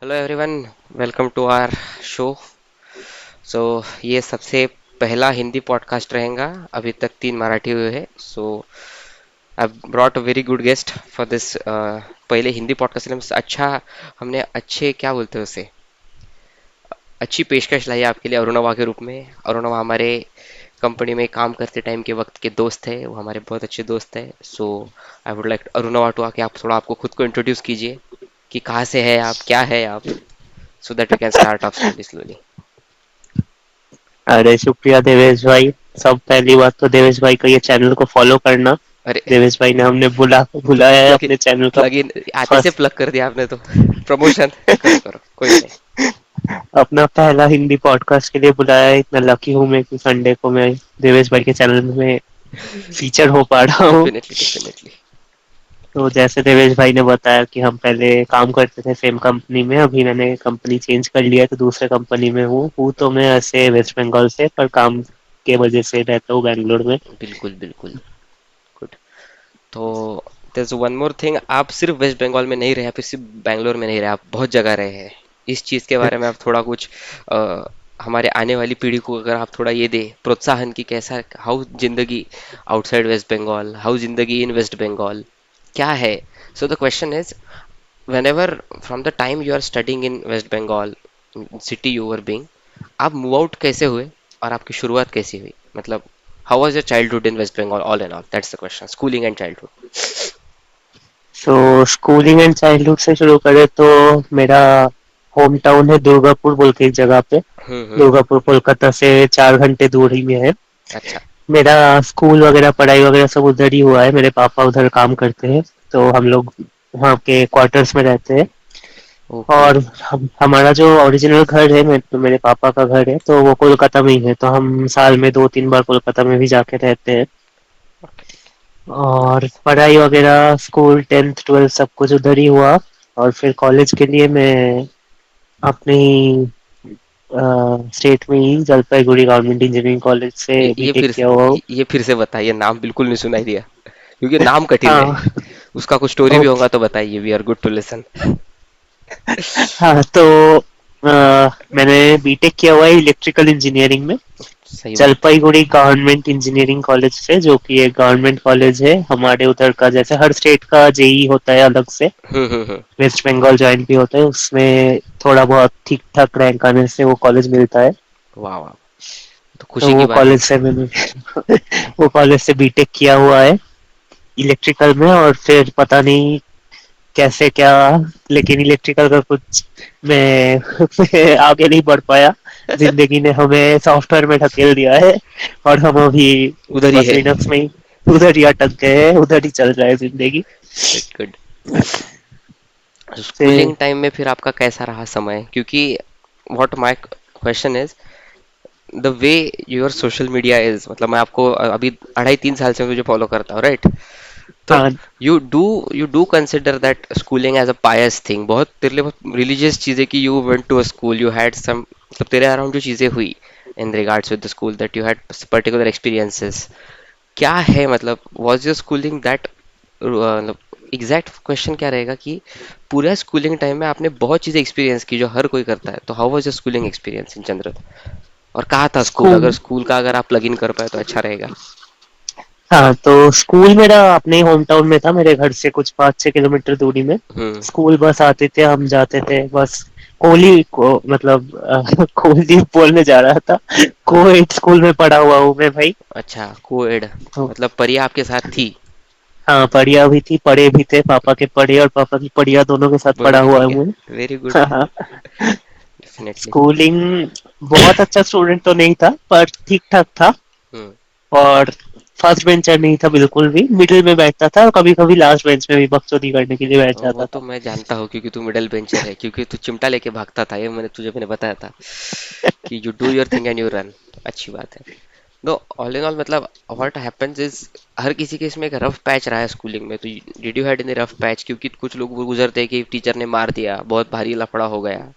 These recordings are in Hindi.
Hello everyone, welcome to our show. So ये सबसे पहला हिंदी पॉडकास्ट रहेगा। अभी तक 3 मराठी हुए हैं। So I brought a very good guest for this. पहले हिंदी पॉडकास्ट में अच्छा, हमने अच्छे क्या बोलते हैं उसे, अच्छी पेशकश लाई है आपके लिए अरुणवा के रूप में। अरुणवा हमारे कंपनी में काम करते टाइम के वक्त के दोस्त है, वो हमारे बहुत अच्छे दोस्त है। So I would like Arunava to आके आप थोड़ा आपको खुद को इंट्रोड्यूस कीजिए कि कहाँ से है आप, क्या है आप, so that we can start off slowly. अरे शुक्रिया देवेश भाई। सब पहली बात तो देवेश भाई का ये चैनल को फॉलो करना। अरे देवेश भाई ने हमने बुलाया है प्लग अपने चैनल का प्लग इन आते से फर्स्ट प्लग कर दिया आपने तो। प्रमोशन करो करो, कोई नहीं। अपना पहला हिंदी पॉडकास्ट के लिए बुलाया है। इतना लकी हूँ मैं कि संडे को मैं देवेश भाई के चैनल में फीचर हो पा रहा हूँ। Definitely definitely. तो जैसे देवेश भाई ने बताया कि हम पहले काम करते थे सेम कंपनी में, अभी मैंने कंपनी चेंज कर लिया है तो दूसरे कंपनी में हूँ तो मैं ऐसे वेस्ट बंगाल से, पर काम के वजह से रहता हूँ बैंगलोर में। बिल्कुल बिल्कुल। गुड। तो there's वन मोर थिंग, आप सिर्फ वेस्ट बंगाल में नहीं रहे, आप सिर्फ बैंगलोर में नहीं रहे, आप बहुत जगह रहे हैं। इस चीज़ के बारे में आप थोड़ा कुछ अ, हमारे आने वाली पीढ़ी को अगर आप थोड़ा ये दे प्रोत्साहन की कैसा, हाउ जिंदगी आउटसाइड वेस्ट बंगाल, हाउ जिंदगी इन वेस्ट बंगाल क्या है। So the question is, whenever from the time you are studying in West Bengal, city you were being, आप मूव आउट कैसे हुए और आपकी शुरुआत कैसी हुई, मतलब how was your childhood in waste Bengal all and all, that's the question, schooling and childhood. So schooling and childhood से शुरू करें तो मेरा होम टाउन है दुर्गापुर बोल के एक जगह पे। हम्म। दुर्गापुर कोलकाता से 4 घंटे दूरी में है। अच्छा। मेरा स्कूल वगैरह पढ़ाई वगैरह सब उधर ही हुआ है। मेरे पापा उधर काम करते हैं तो हम लोग वहाँ के क्वार्टर्स में रहते हैं। ओके। और हमारा जो ओरिजिनल घर है, तो मेरे पापा का घर है तो वो कोलकाता में ही है, तो हम साल में 2-3 बार कोलकाता में भी जाके रहते हैं। और नाइस। पढ़ाई वगैरह स्कूल 10th 12th सब कुछ उधर ही हुआ। और फिर कॉलेज के लिए मैं अपने स्टेट में ही जलपाईगुड़ी गवर्नमेंट इंजीनियरिंग कॉलेज से ये बीटेक फिर से किया हुआ हूँ। ये फिर से बताइए, नाम बिल्कुल नहीं सुनाई दिया, क्योंकि नाम कठिन है। हाँ। उसका कुछ स्टोरी भी ओके। होगा तो बताइए, we are good to listen. हाँ तो मैंने बीटेक किया हुआ है इलेक्ट्रिकल इंजीनियरिंग में, सही बात। जलपाईगुड़ी गवर्नमेंट इंजीनियरिंग कॉलेज से, जो कि एक गवर्नमेंट कॉलेज है हमारे उधर का। जैसे हर स्टेट का जेई होता है अलग से, हम्म। वेस्ट बंगाल ज्वाइन भी होता है उसमें। थोड़ा बहुत ठीक ठाक रैंक आने से वो कॉलेज मिलता है। वाह वाह, तो तो खुशी की वो बात है। कॉलेज से मैंने वो कॉलेज से बीटेक किया हुआ है इलेक्ट्रिकल में। और फिर पता नहीं कैसे क्या, लेकिन इलेक्ट्रिकल का कुछ मैं आगे नहीं बढ़ पाया। जिंदगी ने हमें सॉफ्टवेयर में ढकेल दिया है और हम अभी उधर ही बस है। लिनक्स में ही उधर ही अटक गए हैं, उधर ही चल रहा है जिंदगी गुड गुड। से। स्कूलिंग टाइम में फिर आपका कैसा रहा समय, क्योंकि what my question is the way your social media is, मतलब मैं आपको अभी 2.5 3 साल से मुझे फॉलो करता हूँ, राइट। तो हाँ। You do consider that schooling as a pious thing, बहुत तेरे लिए बहुत रिलीजियस चीज़ है कि you went to a school, you had some, मतलब तेरे अराउंड जो चीज़ें हुई in regards with the school, that you had particular experiences, क्या है, मतलब वॉज योर स्कूलिंग दैट, मतलब एग्जैक्ट क्वेश्चन क्या रहेगा कि पूरा स्कूलिंग टाइम में आपने बहुत चीज़ें एक्सपीरियंस की जो हर कोई करता है, तो how was your schooling experience in general, और कहाँ था स्कूल, अगर स्कूल। स्कूल का अगर आप प्लग इन कर पाए तो अच्छा रहेगा। हाँ तो स्कूल मेरा अपने होम टाउन में था, मेरे घर से कुछ 5-6 किलोमीटर दूरी में। हम्म। स्कूल बस आते थे, हम जाते थे बस। कोहली को मतलब कोहली बोलने जा रहा था। हाँ। कोएड स्कूल में पढ़ा हुआ हूँ मैं भाई। अच्छा, कोएड, तो मतलब परिया आपके साथ थी। हाँ, पढ़िया भी थी, पढ़े भी थे, पापा के पढ़े और पापा की पढ़िया दोनों के साथ दोनों पढ़ा ही हुआ है ठीक है। मैं। Very good. हाँ। डेफिनेटली। स्कूलिंग बहुत अच्छा स्टूडेंट तो नहीं था, पर ठीक ठाक था। हम्म। और फर्स्ट बेंचर नहीं था बिल्कुल भी, मिडिल में बैठता था और कभी कभी लास्ट बेंच में भी बकचोदी करने के लिए बैठ वो जाता तो था। मैं जानता हूँ, क्योंकि तू मिडल बेंचर है, क्योंकि तू चिमटा लेके भागता था, ये मैंने बताया था कि you do your thing and you run. अच्छी बात है। नो, ऑल इन ऑल मतलब व्हाट हैपेंस इज, हर किसी के इसमें एक रफ पैच रहा है स्कूलिंग में, तो did you had in rough patch, क्योंकि कुछ लोग वो गुजरते हैं कि टीचर ने मार दिया, बहुत भारी लफड़ा हो गया,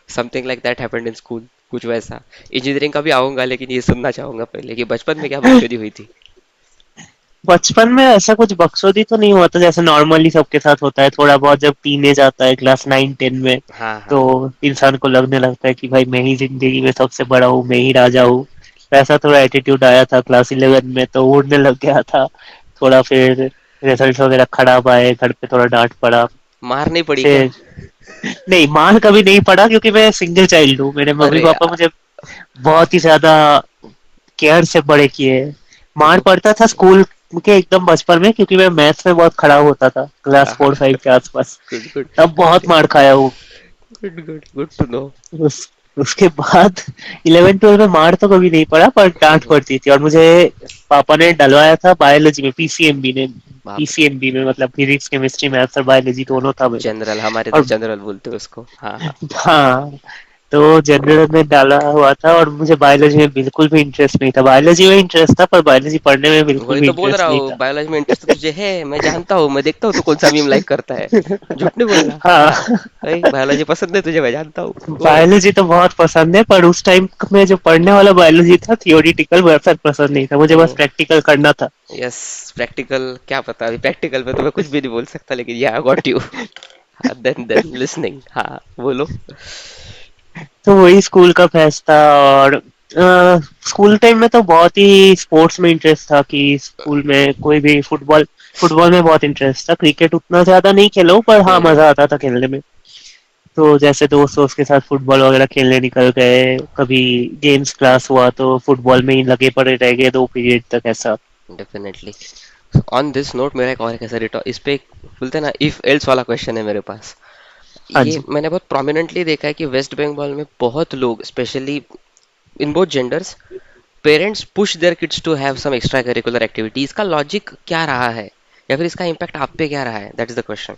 something like that happened in school, कुछ वैसा। इंजीनियरिंग का भी आऊंगा, लेकिन ये सुनना चाहूंगा पहले कि बचपन में क्या बकचोदी हुई थी। बचपन में ऐसा कुछ बकचोदी तो नहीं हुआ था, जैसे नॉर्मली सबके साथ होता है थोड़ा बहुत, जब टीनेज आता है क्लास 9 10 में, हाँ तो हाँ। इंसान को लगने लगता है कि भाई मैं ही जिंदगी में सबसे बड़ा हूँ, मैं ही राजा हूँ। तो ऐसा थोड़ा एटीट्यूड आया था क्लास 11 में, तो उड़ने लग गया था थोड़ा। फिर रिजल्ट वगैरह खराब आए, घर पे थोड़ा डांट पड़ा। मार नहीं पड़ी क्या? फिर नहीं, मार कभी नहीं पड़ा क्योंकि मैं सिंगल चाइल्ड हूँ, मेरे मम्मी अरे पापा यार। मुझे बहुत ही ज्यादा केयर से बड़े किए हैं। मार गुड। पड़ता था स्कूल के एकदम बचपन में, क्योंकि मैं मैथ्स में बहुत खराब होता था हाँ क्लास हाँ। 4 5 के आसपास। Good good. तब बहुत मार खाया हूँ। Good good good to know. उस उसके बाद 11 12 में मार तो कभी नहीं पड़ा, पर डांट पड़ती थी। और मुझे पापा ने डलवाया था बायोलॉजी में, पीसीएमबी ने। बाप रे। पीसीएमबी में मतलब फिजिक्स केमिस्ट्री मैथ्स और बायोलॉजी दोनों था मेरा। जनरल, हमारे तो और जनरल बोलते हैं उसको। हाँ हाँ। हाँ, तो जनरल में डाला हुआ था, और मुझे बायोलॉजी में बिल्कुल भी इंटरेस्ट नहीं था। बायोलॉजी में इंटरेस्ट था, पर बायोलॉजी पढ़ने में बिल्कुल वही भी तो बोल रहा इंटरेस्ट नहीं हूँ, था। बायोलॉजी में इंटरेस्ट तो तुझे है, मैं जानता हूँ, मैं देखता हूँ तू कौन सा मीम लाइक करता है। झूठ नहीं बोलना। हाँ, भाई बायोलॉजी पसंद है तुझे, मैं जानता हूँ। बोल। बायोलॉजी तो बहुत पसंद है, पर उस टाइम में जो पढ़ने वाला बायोलॉजी था, थियोरिटिकल वैसा पसंद नहीं था मुझे, बस हम्म। प्रैक्टिकल करना था। यस। प्रैक्टिकल क्या पता, अभी प्रैक्टिकल पे तो मैं कुछ भी नहीं बोल सकता, लेकिन या गॉट यू। हाँ, देन लिसनिंग, हाँ बोलो। तो वही स्कूल का फेस्ट था। और स्कूल टाइम में तो बहुत ही स्पोर्ट्स में इंटरेस्ट था, कि स्कूल में कोई भी फुटबॉल, फुटबॉल में बहुत इंटरेस्ट था। क्रिकेट उतना ज्यादा नहीं खेला हूं, पर हाँ हम्म। मजा आता था खेलने में। तो जैसे दोस्त दोस्त के साथ फुटबॉल वगैरह खेलने निकल गए, कभी गेम्स क्लास हुआ तो फुटबॉल में ही लगे पड़े रह गए 2 पीरियड तक, ऐसा। डेफिनेटली। ऑन दिस नोट मेरा एक और कैसा रिटॉ इस पे एक बोलते हैं ना इफ एल्स वाला क्वेश्चन है मेरे पास। हाँ ये जी। मैंने बहुत प्रोमिनेंटली देखा है कि वेस्ट बंगाल में बहुत लोग, specially in both genders, parents push their kids to have some extra curricular activity. इसका लॉजिक क्या रहा है, या फिर इसका इम्पैक्ट आप पे क्या रहा है, दैट इज द क्वेश्चन।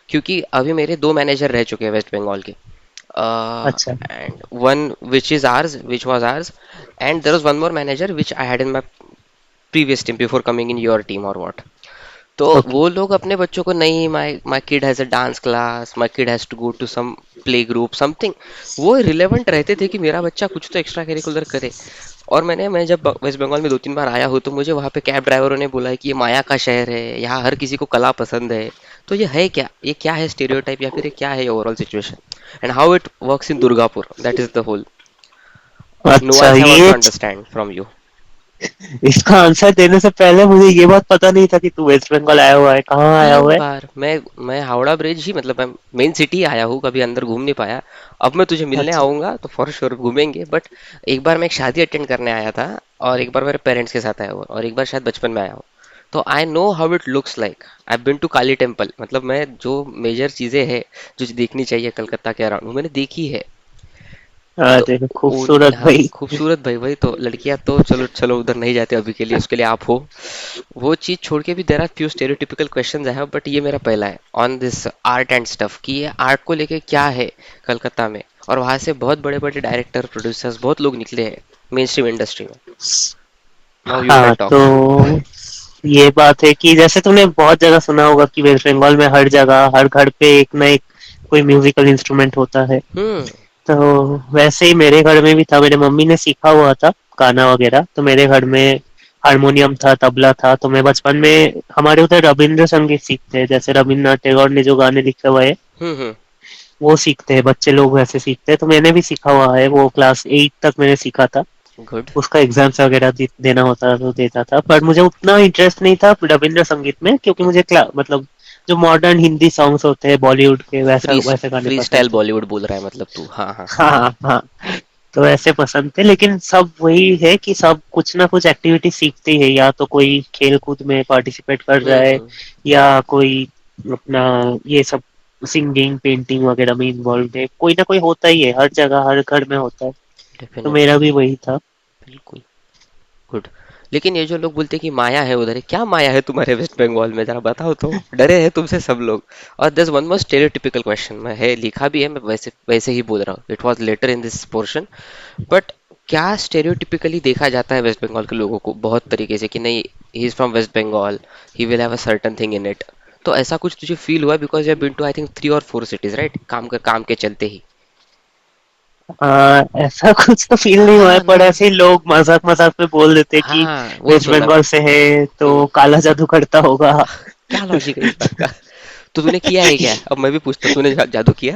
क्योंकि अभी मेरे दो मैनेजर रह चुके हैं वेस्ट बंगाल के, अच्छा। and one which is ours, which was ours, and there was one more manager which I had in my previous team before coming in your team or what. तो ओके। वो लोग अपने बच्चों को, नहीं my my kid has a dance class, my kid has to go to some play group something, वो रिलेवेंट रहते थे कि मेरा बच्चा कुछ तो एक्स्ट्रा करिकुलर करे। और मैं जब वेस्ट बंगाल में 2 3 बार आया हूँ, तो मुझे वहाँ पे कैब ड्राइवरों ने बोला है कि ये माया का शहर है, यहाँ हर किसी को कला पसंद है। तो ये है क्या, ये क्या है स्टेरियोटाइप, या फिर ये क्या है overall situation, and how it works in Durgapur, that is the whole अच्छा, nuance I want to ये understand from you. इसका आंसर देने से पहले मुझे ये बात पता नहीं था कि तू वेस्ट बंगाल आया हुआ है, कहाँ आया तीन हुआ है। बार मैं हावड़ा ब्रिज ही, मतलब मैं मेन सिटी आया हूँ, कभी अंदर घूम नहीं पाया। अब मैं तुझे मिलने अच्छा। आऊंगा तो फॉर श्योर घूमेंगे, बट एक बार मैं एक शादी अटेंड करने आया था, और एक बार मेरे पेरेंट्स के साथ आया हूँ, और एक बार शायद बचपन में आया हूँ। तो I know how it looks like. I been to Kali temple, मतलब मैं जो मेजर चीजें हैं जो देखनी चाहिए कलकत्ता के अराउंड, वो मैंने देखी है। तो अरे उन, खूबसूरत हाँ भाई। खूबसूरत भाई, वही तो लड़कियां तो चलो चलो उधर नहीं जाते अभी के लिए, उसके लिए आप हो। वो चीज छोड़ के भी there are few stereotypical questions I have, but ये मेरा पहला है on this art and stuff, कि ये आर्ट को लेके क्या है कलकत्ता में, और वहां से बहुत बड़े बड़े डायरेक्टर प्रोड्यूसर्स बहुत लोग निकले हैं मेन स्ट्रीम इंडस्ट्री में। नाउ यू कैन हाँ, टॉक। तो ये बात है कि जैसे तुमने बहुत जगह सुना होगा कि वेस्ट बंगाल में हर जगह हर घर पे एक ना एक कोई म्यूजिकल इंस्ट्रूमेंट होता है। हम्म। तो वैसे ही मेरे घर में भी था, मेरे मम्मी ने सीखा हुआ था गाना वगैरह, तो मेरे घर में हारमोनियम था, तबला था। तो मैं बचपन में, हमारे उधर रविंद्र संगीत सीखते हैं, जैसे रविन्द्रनाथ टैगोर ने जो गाने लिखे हुए हैं हम्म। वो सीखते हैं बच्चे लोग, वैसे सीखते हैं। तो मैंने भी सीखा हुआ है, वो क्लास 8 तक मैंने सीखा था। गुड। उसका एग्जाम्स वगैरह देना होता था तो देता था, पर मुझे उतना इंटरेस्ट नहीं था रविंद्र संगीत में, क्योंकि मुझे मतलब जो मॉडर्न हिंदी सॉन्ग्स होते हैं बॉलीवुड के, वैसा फ्री वैसे गाने फ्री पसंद स्टाइल थे। बॉलीवुड बोल रहा है मतलब तू, हाँ हाँ। हाँ हाँ। तो ऐसे पसंद थे, लेकिन सब वही है कि सब कुछ ना कुछ एक्टिविटी सीखते ही है, या तो कोई खेल कूद में पार्टिसिपेट कर रहा है, हम्म। या कोई अपना ये सब सिंगिंग पेंटिंग वगैरह में इन्वॉल्व है। कोई ना कोई होता ही है, हर जगह हर घर में होता है। तो डेफिनेटली। मेरा भी वही था। बिल्कुल। गुड। लेकिन ये जो लोग बोलते हैं कि माया है उधर, क्या माया है तुम्हारे वेस्ट बंगाल में, जरा बताओ तो, डरे हैं तुमसे सब लोग। और दस वन मोर स्टेरियोटिपिकल क्वेश्चन, मैं है लिखा भी है, मैं वैसे वैसे ही बोल रहा हूँ, it was later in this portion, but क्या स्टेरियोटिपिकली देखा जाता है वेस्ट बंगाल के लोगों को बहुत तरीके से, कि नहीं he is from West Bengal, he will have a certain thing in it. तो ऐसा कुछ तुझे फील हुआ, because you have been to I think 3 और 4 सिटीज राइट, काम के चलते ही। ऐसा कुछ तो फील नहीं हुआ है, हाँ पर ना। ऐसे ही लोग मजाक मजाक में बोल देते हैं कि हाँ वही वेस्ट सुनना। बंगाल से है तो हम्म। काला जादू करता होगा। क्या लॉजिक है इस बात का? तो तूने किया है क्या? अब मैं भी पूछता हूँ, तूने जादू किया?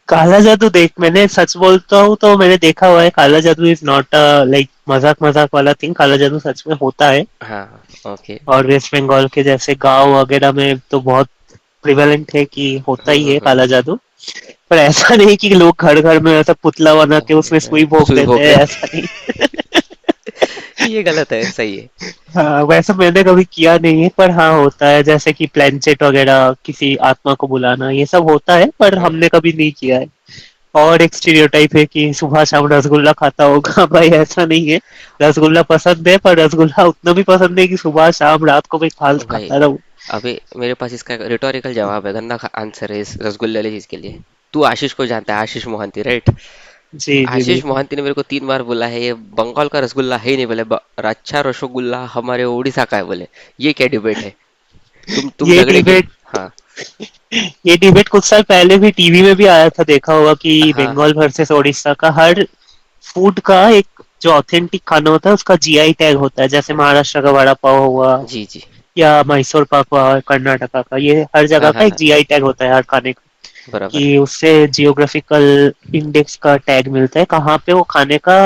काला जादू देख, मैंने सच बोलता हूँ तो मैंने देखा हुआ है, काला जादू इज नॉट लाइक मजाक मजाक वाला थिंग, काला जादू सच में होता है। हाँ। ओके। और वेस्ट बंगाल के जैसे गांव वगैरह में तो बहुत प्रिवेलेंट है कि होता ही है काला जादू। पर ऐसा नहीं कि लोग घर घर में ऐसा पुतला बना के उसमें सुई भोग सुई देते भोग हैं, देते? ऐसा नहीं। ये गलत है, सही है। हाँ, वैसे मैंने कभी किया नहीं है, पर हाँ होता है, जैसे कि प्लेनचेट वगैरह किसी आत्मा को बुलाना, ये सब होता है, पर हम्म। हमने कभी नहीं किया है। और एक स्टीरियोटाइप है कि सुबह शाम रसगुल्ला खाता होगा। भाई ऐसा नहीं है, रसगुल्ला पसंद है, पर रसगुल्ला उतना भी पसंद है कि सुबह शाम रात को मैं भाई खाता रहूं। अभी मेरे पास इसका रिटोरिकल जवाब है, गंदा आंसर है इस रसगुल्ले वाली चीज के लिए। तू आशीष को जानता है, आशीष मोहंती, राइट? जी जी जी। आशीष मोहंती ने मेरे को 3 बार बोला है ये बंगाल का रसगुल्ला है ही नहीं, बोले अच्छा रसगुल्ला हमारे उड़ीसा का है बोले। ये क्या डिबेट है? तुम ये झगड़ेंगे? डिबेट हाँ। ये डिबेट कुछ साल पहले भी टीवी में भी आया था, देखा होगा कि हाँ हाँ। बंगाल वर्सेस उड़ीसा का। हर फूड का एक जो ऑथेंटिक खाना होता है उसका जीआई टैग होता है, जैसे महाराष्ट्र का वड़ा पाव हुआ जी जी। या मैसूर पाक हुआ कर्नाटका का, ये हर हाँ जगह हाँ का एक हाँ। जीआई टैग होता है हर खाने का। बराबर। कि उससे जियोग्राफिकल इंडेक्स का टैग मिलता है, कहाँ पे वो खाने का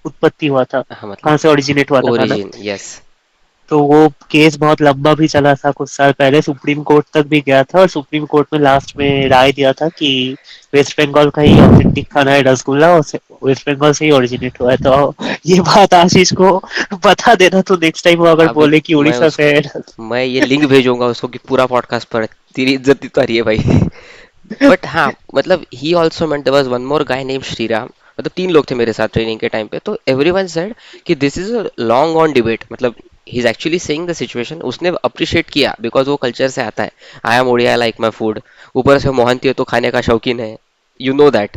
उत्पत्ति हुआ था, हाँ मतलब कहाँ से ओरिजिनेट हुआ था खाना। Origin, yes. तो वो केस बहुत लंबा भी चला था, कुछ साल पहले सुप्रीम कोर्ट तक भी गया था, और सुप्रीम कोर्ट में लास्ट में राय दिया था कि वेस्ट बंगाल का ही ऑथेंटिक खाना है रसगुल्ला, और वेस्ट बंगाल से ही ओरिजिनेट हुआ है। तो ये बात आशीष को बता देना, तो नेक्स्ट टाइम वो अगर अभी बोले कि मैं उड़ीसा से उसको, है। मैं ये लिंक भेजूंगा उसको कि पूरा पॉडकास्ट पर तेरी इज्जत तो आ रही है भाई। बट हाँ, मतलब he also meant, there was one more guy name Shriram. मतलब 3 लोग थे मेरे साथ ट्रेनिंग के टाइम पे, तो एवरीवन सेड कि this is a long on debate. मतलब he is actually saying the situation, उसने अप्रिशिएट किया बिकॉज वो कल्चर से आता है। I am Odia, like my food. ऊपर से मोहंती है तो खाने का शौकीन है। You know that,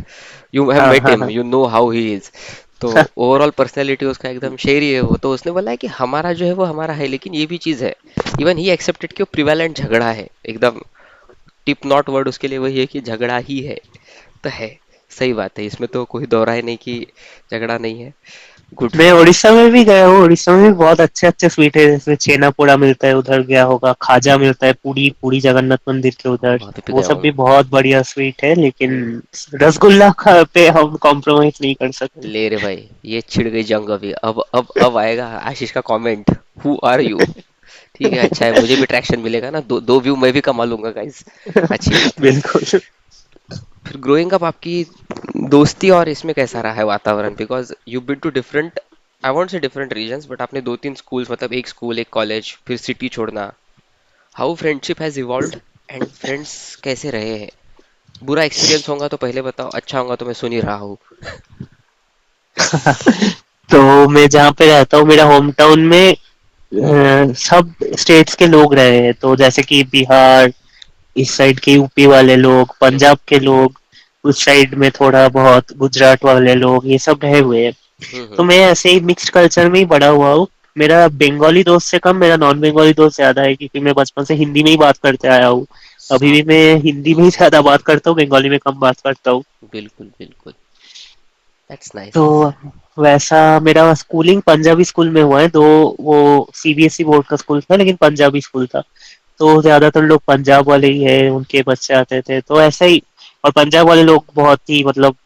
you have हाँ मेट हाँ हिम, हाँ। You know how he is. तो ओवरऑल पर्सनैलिटी उसका एकदम शेरी है वो। तो उसने बोला है कि हमारा जो है वो हमारा है, लेकिन ये भी चीज़ है। इवन ही एक्सेप्टेड कि वो प्रिवेलेंट झगड़ा है एकदम। टिप नॉट वर्ड उसके लिए वही है कि झगड़ा ही है। तो है, सही बात है, इसमें तो कोई दो राय नहीं कि झगड़ा नहीं है। गुड। मैं उड़ीसा में भी गया हूँ, उड़ीसा में भी बहुत अच्छे अच्छे स्वीट है, जैसे छेना पोड़ा मिलता है, उधर गया होगा, खाजा मिलता है, पूरी पूरी जगन्नाथ मंदिर के उधर, वहां पे वो गया सब हूँ भी मैं। बहुत बढ़िया स्वीट है। लेकिन रसगुल्ला पे हम कॉम्प्रोमाइज नहीं कर सकते। ले रे भाई, ये छिड़ गई जंग अभी। अब आएगा आशीष का कमेंट, हु आर यू? ठीक है, अच्छा है, मुझे भी ट्रैक्शन मिलेगा ना, दो दो व्यू मैं भी कमा लूंगा गाइस। अच्छी बात है। बिल्कुल। फिर ग्रोइंग अप आपकी दोस्ती और इसमें कैसा रहा है वातावरण? Because you been to different, I won't say different reasons, but आपने 2-3 स्कूल्स, मतलब एक स्कूल एक कॉलेज फिर सिटी छोड़ना। How friendship has evolved and friends कैसे रहे हैं? बुरा एक्सपीरियंस होगा तो पहले बताओ, अच्छा होगा तो मैं सुन ही रहा हूँ। तो मैं जहाँ पे रहता हूँ, मेरा होम टाउन में सब स्टेट्स के लोग रहे हैं, तो जैसे कि बिहार, इस साइड के यूपी वाले लोग, हम्म पंजाब के लोग, उस साइड में थोड़ा बहुत गुजरात वाले लोग, ये सब रहे हुए हैं। तो हम्म। मैं ऐसे ही मिक्स्ड कल्चर में ही बड़ा हुआ हूँ। मेरा बंगाली दोस्त से कम मेरा नॉन बंगाली दोस्त ज्यादा है, क्योंकि मैं बचपन से हिंदी में ही बात करते आया हूँ। अभी भी साफ। मैं हिंदी में ही ज्यादा बात करता हूँ, बंगाली में कम बात करता हूँ। बिल्कुल बिल्कुल। That's nice. तो वैसा मेरा स्कूलिंग पंजाबी स्कूल में हुआ है, तो वो सीबीएसई बोर्ड का स्कूल था, लेकिन पंजाबी स्कूल था। तो ज्यादातर लोग पंजाब वाले ही है, उनके बच्चे आते थे, तो ऐसा ही। और पंजाब वाले लोग बहुत ही मतलब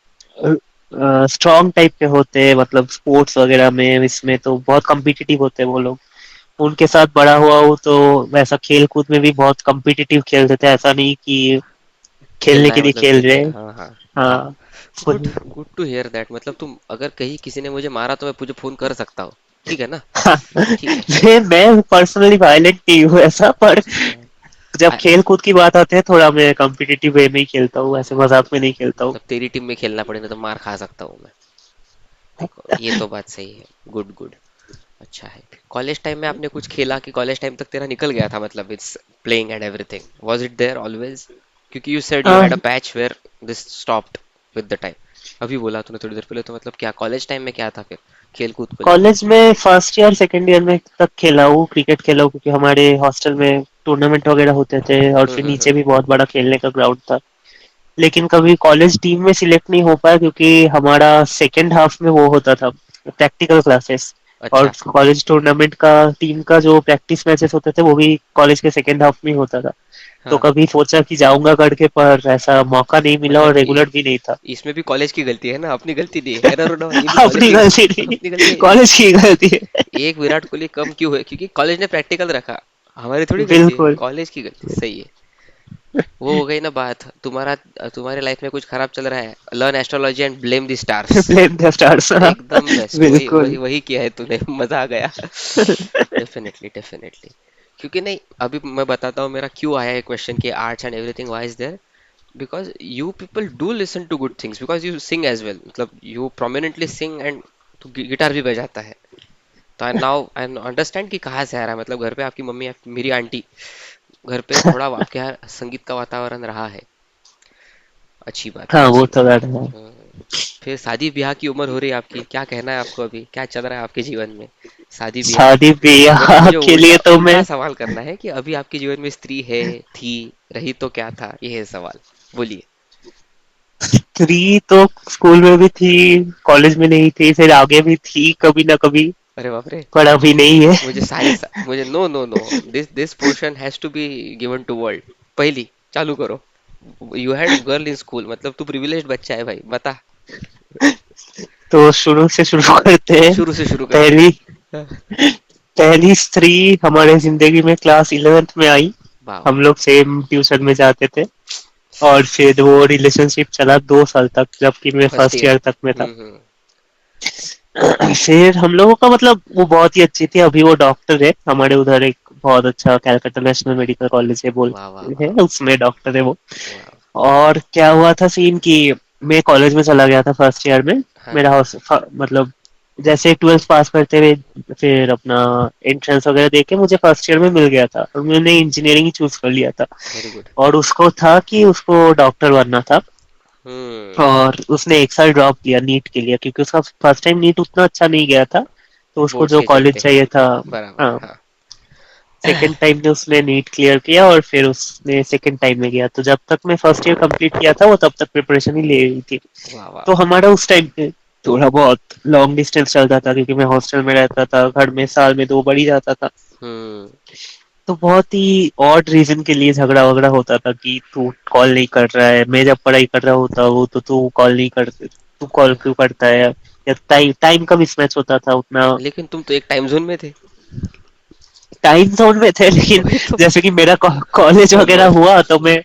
स्ट्रॉन्ग टाइप के होते हैं, मतलब स्पोर्ट्स वगैरह में, इसमें तो बहुत कम्पिटिटिव होते हैं वो लोग। उनके साथ बड़ा हुआ हूँ, तो वैसा खेल कूद में भी बहुत कम्पिटिटिव खेलते थे, ऐसा नहीं कि खेलने खेलना के है लिए मतलब खेल ठीक रहे है, हैं। हाँ हाँ। हाँ। Good. Full. Good to hear that. मतलब तुम अगर कहीं किसी ने मुझे मारा तो मैं मुझे फोन कर सकता हूँ, ठीक है ना? ठीक है। मैं पर्सनली वायलेंट नहीं हूँ ऐसा, पर जब आ, खेल कूद की बात आती है, थोड़ा मैं कम्पिटिटिव वे में ही खेलता हूँ, ऐसे मजाक में नहीं खेलता हूँ। मतलब तेरी टीम में खेलना पड़े ना तो मार खा सकता हूँ मैं। देखो ये तो बात सही है। Good good. अच्छा है। कॉलेज टाइम में आपने कुछ खेला कि कॉलेज टाइम तक तेरा निकल गया था, मतलब it's playing and everything, was it there always? क्योंकि you said you had a patch where this stopped with the time. अभी बोला तूने थोड़ी देर पहले, तो मतलब क्या कॉलेज टाइम में क्या था फिर खेल कूद को लेके? कॉलेज में फर्स्ट ईयर सेकेंड ईयर में तक खेला हूँ, क्रिकेट खेला हूँ, क्योंकि हमारे हॉस्टल में टूर्नामेंट वगैरह होते थे, और फिर नीचे हम्म। भी बहुत बड़ा खेलने का ग्राउंड था। लेकिन कभी कॉलेज टीम में सिलेक्ट नहीं हो पाया क्योंकि हमारा सेकेंड हाफ में वो होता था, प्रैक्टिकल क्लासेस। और अच्छा। कॉलेज टूर्नामेंट का टीम का जो प्रैक्टिस मैचेस होते थे वो भी कॉलेज के सेकेंड हाफ में ही होता था। तो हाँ। कभी सोचा कि जाऊंगा करके, पर ऐसा मौका नहीं मिला और मतलब रेगुलर भी नहीं था। इसमें भी कॉलेज की गलती है ना, अपनी गलती नहीं है, एरर होना, ये भी कॉलेज अपनी की गलती नहीं, अपनी गलती है। कॉलेज की गलती है। एक विराट कोहली कम क्यों है क्योंकि कॉलेज ने प्रैक्टिकल रखा, हमारी थोड़ी गलती है, बिल्कुल। कॉलेज की गलती, सही है। वो हो गई ना बात। तुम्हारा तुम्हारे लाइफ में कुछ खराब चल रहा है, learn astrology and blame the stars. Blame the stars. एकदम बेस्ट, वही वही बिल्कुल। वही किया है तूने। मजा आ गया। Definitely definitely. क्योंकि नहीं, अभी मैं बताता हूँ मेरा क्यों आया है क्वेश्चन कि arts and everything why is there. Because you people do listen to good things, because you sing as well, मतलब यू प्रोमिनेंटली सिंग, एंड तू गिटार भी बजाता है। तो आई नाउ आई अंडरस्टैंड कि कहाँ से आ रहा है, मतलब घर पे आपकी मम्मी, मेरी आंटी, घर पे थोड़ा आपके यहाँ संगीत का वातावरण रहा है। अच्छी बात है, हाँ वो अच्छी तो बात यार है। है। फिर शादी ब्याह की उम्र हो रही है आपकी, क्या कहना है आपको, अभी क्या चल रहा है आपके जीवन में? शादी ब्याह। शादी मेरा ब्याह मुझे के लिए उल्टा तो उल्टा मैं, सवाल करना है कि अभी आपके जीवन में स्त्री है, थी, रही तो क्या था, ये है सवाल। बोलिए। थ्री तो स्कूल में भी थी, कॉलेज में नहीं थी, फिर आगे भी थी कभी ना कभी, अरे बाप रे। पर अभी नहीं है। मुझे सारी मुझे, no no no, this portion has to be given to world. पहली, चालू करो। You had girl in school, मतलब तू प्रिविलेज्ड बच्चा है भाई, बता। तो शुरू से शुरू करते हैं। शुरू से शुरू करते पहली हैं। पहली स्त्री हमारे जिंदगी में क्लास 11th में आई। वाह। हम लोग सेम ट्यूशन में जाते थे। और फिर वो रिलेशनशिप चला 2 साल तक, जबकि मैं फर्स्ट फर्स्ट ईयर। ईयर तक में था। हम्म। फिर हम लोगों का मतलब वो बहुत ही अच्छी थी, अभी वो डॉक्टर है हमारे उधर, एक बहुत अच्छा कैलकाटा नेशनल मेडिकल कॉलेज है बोल, वाह वाह है वाह। उसमें डॉक्टर है वो। वाह। और क्या हुआ था सीन कि मैं कॉलेज में चला गया था फर्स्ट ईयर में। हाँ। मेरा मतलब जैसे 12th पास करते हुए फिर अपना एंट्रेंस वगैरह देके मुझे फर्स्ट ईयर में मिल गया था, और मैंने इंजीनियरिंग ही चूज कर लिया था। Very good. और उसको था कि उसको डॉक्टर बनना था। हम्म। और उसने एक साल ड्रॉप किया नीट के लिए, क्योंकि उसका फर्स्ट टाइम नीट उतना अच्छा नहीं गया था, तो उसको बोर्ड्स जो के कॉलेज चलते। चाहिए था। बराबर, हाँ। हाँ। सेकेंड टाइम में उसने नीट क्लियर किया, और फिर उसने सेकेंड टाइम में गया, तो जब तक मैं फर्स्ट ईयर कंप्लीट किया था वो तब तक प्रिपरेशन ही ले रही थी। वाह वाह तो वाह। हमारा उस टाइम पे थोड़ा बहुत लॉन्ग डिस्टेंस चलता था, क्योंकि मैं हॉस्टल में रहता था, घर में साल में 2 बार ही जाता था। हम्म। तो बहुत ही ऑड रीजन के लिए झगड़ा वगड़ा होता था कि तू कॉल नहीं कर रहा है, मैं जब पढ़ाई कर रहा होता हूँ तो तू कॉल नहीं कर, तू कॉल क्यों करता है, या टाइम टाइम का मिसमैच होता था उतना। लेकिन तुम तो एक टाइम जोन में थे। टाइम जोन में थे, लेकिन वही तो। जैसे कि मेरा कॉलेज ओ वगैरह गॉड। हुआ तो मैं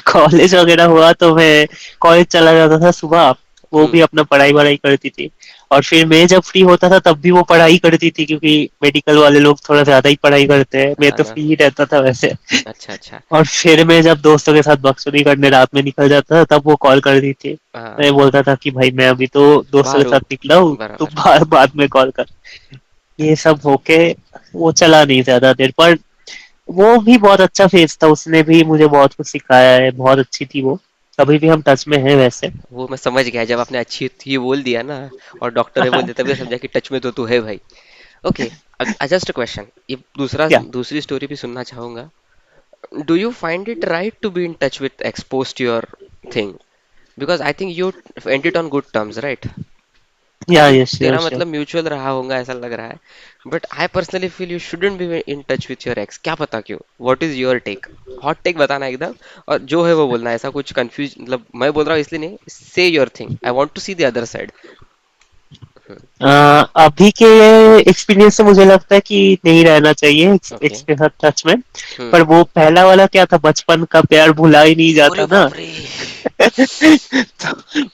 कॉलेज वगैरह हुआ तो मैं कॉलेज चला जाता था सुबह। वो हम्म। भी अपना पढ़ाई वढ़ाई करती थी। और फिर मैं जब फ्री होता था तब भी वो पढ़ाई करती थी, क्योंकि मेडिकल वाले लोग थोड़ा ज्यादा ही पढ़ाई करते हैं, मैं हाँ तो ना। फ्री ही रहता था वैसे। अच्छा अच्छा। और फिर मैं जब दोस्तों के साथ बकचोदी करने रात में निकल जाता था तब वो कॉल कर दी थी। मैं हाँ। बोलता था कि भाई मैं अभी तो दोस्तों के बाहर हो। साथ निकला हूँ, तुम बराबर। बाद में कॉल कर। ये सब होके वो चला नहीं ज्यादा देर, पर वो भी बहुत अच्छा फेज था, उसने भी मुझे बहुत कुछ सिखाया है, बहुत अच्छी थी वो। अभी भी हम टच में हैं वैसे। वो मैं समझ गया, जब आपने अच्छी थी बोल दिया ना, और डॉक्टर है बोल दिया, तभी समझा कि टच में तो तू है भाई। ओके। जस्ट अ क्वेश्चन, ये क्या? दूसरी स्टोरी भी सुनना चाहूंगा। Do you find it right to be in touch with expose to your thing? Because I think you and it on good terms, right? I yeah think yes तेरा यस। मतलब म्यूचुअल रहा होगा ऐसा लग रहा है। But I personally feel you shouldn't be in touch with your ex, क्या पता क्यों? What is your take? Hot take बताना एकदम, और जो है वो बोलना, ऐसा कुछ कंफ्यूज, मतलब मैं बोल रहा हूँ इसलिए नहीं, say your thing, I want to see the other side. अभी के एक्सपीरियंस से मुझे लगता है कि नहीं रहना चाहिए ओके। एक्स के साथ टच में। हम्म। पर वो पहला वाला क्या था, बचपन का प्यार भुला ही नहीं अरे जाता ना। बाप रे।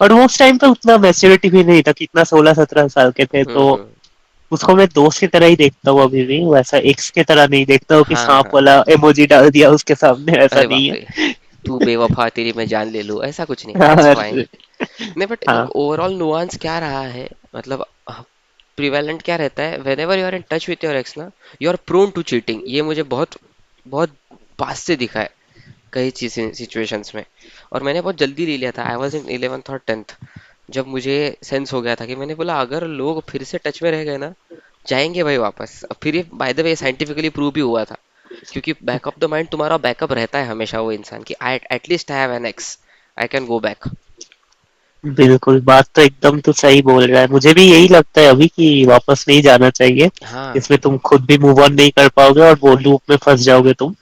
और वो उस टाइम पे उतना मैच्योरिटी भी नहीं था, कितना 16-17 साल के थे, तो हम्म। उसको मैं दोस्त की तरह ही देखता हूँ अभी भी, वैसा एक्स की तरह नहीं देखता हूँ कि हाँ सांप हाँ। वाला इमोजी डाल दिया उसके सामने, ऐसा अरे नहीं बाप रे। है। तू बेवफा, तेरी मैं जान ले लूं, ऐसा कुछ नहीं, दैट्स हाँ। फाइन। नहीं बट हाँ। एक ओवरऑल नुआंस क्या रहा है, मतलब प्रिवेलेंट क्या रहता है, whenever you are in touch with your ex ना, you are prone to cheating, ये मुझे बहुत बहुत पास से दिखा है कई चीज सिचुएशंस में। और मैंने बहुत जल्दी ले लिया था, आई वॉज इन 11th और 10th, जब मुझे सेंस हो गया था कि मैंने बोला अगर लोग फिर से टच में रह गए ना, जाएंगे भाई वापस। अब फिर ये bye the way scientifically prove भी हुआ था, क्योंकि बैक ऑफ द माइंड तुम्हारा बैकअप रहता है हमेशा वो इंसान की, I at least I have an x. I can go back. बिल्कुल, बात तो एकदम तो सही बोल रहा है। मुझे भी यही लगता है अभी कि वापस नहीं जाना चाहिए। हाँ। इसमें तुम खुद भी मूव ऑन नहीं कर पाओगे और वो लूप में फंस जाओगे तुम।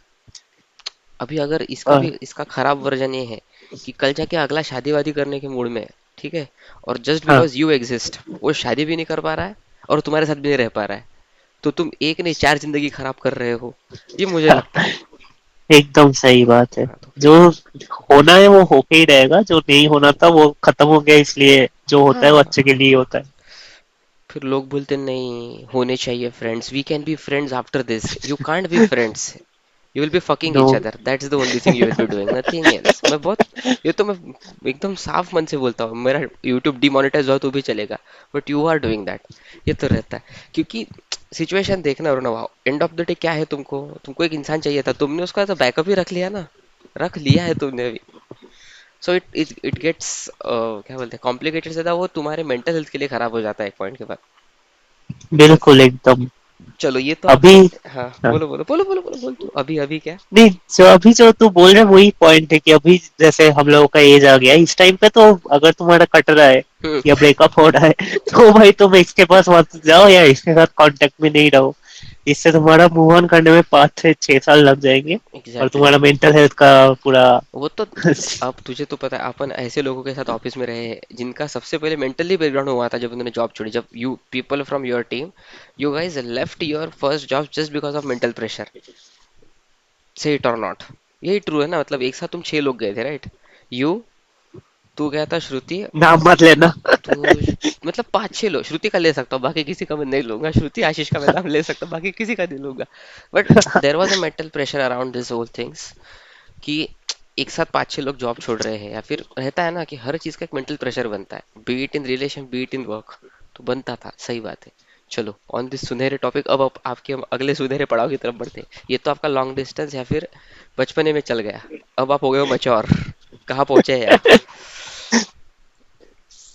अभी अगर इसका भी और इसका खराब वर्जन ये है कि कल जाके अगला शादी वादी करने के मूड में है, ठीक है, और जस्ट हाँ। बिकॉज यू एग्जिस्ट वो शादी भी नहीं कर पा रहा है और तुम्हारे साथ भी नहीं रह पा रहा है, तो तुम एक नहीं चार जिंदगी खराब कर रहे हो, ये मुझे लगता है। एकदम सही बात है। हाँ, तो फिर जो होना है वो होके ही रहेगा, जो नहीं होना था वो खत्म हो गया, इसलिए जो होता है वो हाँ, अच्छे के लिए ही होता है। फिर लोग बोलते नहीं होने चाहिए friends, we can be friends after this, you can't be friends, you will be fucking know. Each other, that's the only thing you will be doing, nothing else. मैं बहुत, ये तो मैं एकदम साफ मन से बोलता हूँ, मेरा यूट्यूब डिमोनेटाइज हुआ तो भी चलेगा, but you are doing that, ये तो रहता है। क्योंकि सिचुएशन देखना और ना, एंड ऑफ द डे क्या है, तुमको तुमको एक इंसान चाहिए था, तुमने उसका तो बैकअप ही रख लिया ना, रख लिया है तुमने भी। सो इट गेट्स क्या बोलते हैं, कॉम्प्लिकेटेड ज्यादा, वो तुम्हारे मेंटल हेल्थ के लिए खराब हो जाता है एक पॉइंट के बाद। बस, बिल्कुल एकदम। चलो ये तो अभी आपने, हाँ हाँ, बोलो बोलो बोलो बोलो बोलो बोल, तू अभी अभी क्या। नहीं, जो तू बोल रहा है वही पॉइंट है कि अभी जैसे हम लोगों का एज आ गया है, इस टाइम पे तो अगर तुम्हारा कट रहा है हम्म। या ब्रेकअप हो रहा है तो भाई तुम इसके पास मत जाओ या इसके साथ कांटेक्ट में नहीं रहो। इससे तुम्हारा मूव ऑन करने में 5 से 6 साल लग जाएंगे और एग्जैक्टली तुम्हारा exactly. मेंटल हेल्थ का पूरा वो तो, अब तुझे तो पता है, अपन ऐसे लोगों के साथ ऑफिस में रहे हैं जिनका सबसे पहले मेंटली ब्रेकडाउन हुआ था जब उन्होंने जॉब छोड़ी, जब you people from your team, you guys left your first job just because of mental pressure, से इट और नॉट, यही ट्रू है ना, मतलब एक साथ तुम 6 लोग गए थे, राइट, यू, तू गया था, श्रुति, नाम मत लेना। तो मतलब 5-6 लोग, श्रुति का ले सकता हूँ, बाकी किसी का मैं नहीं लूंगा, श्रुति आशीष का मैं नाम ले सकता हूँ, बाकी किसी का नहीं लूंगा। But there was a mental pressure around this whole things, कि एक साथ 5-6 लोग जॉब छोड़ रहे हैं, या फिर रहता है ना कि हर चीज का एक मेंटल प्रेशर बनता है, be it in relation be it in work, तो बनता था, सही बात है। चलो ऑन दिस सुनहरे टॉपिक, अब आपके हम अगले सुनहरे पड़ाव की तरफ बढ़ते हैं। ये तो आपका लॉन्ग डिस्टेंस या फिर बचपने में चल गया, अब आप हो गए हो मच्योर, कहाँ पहुंचे हैं आप।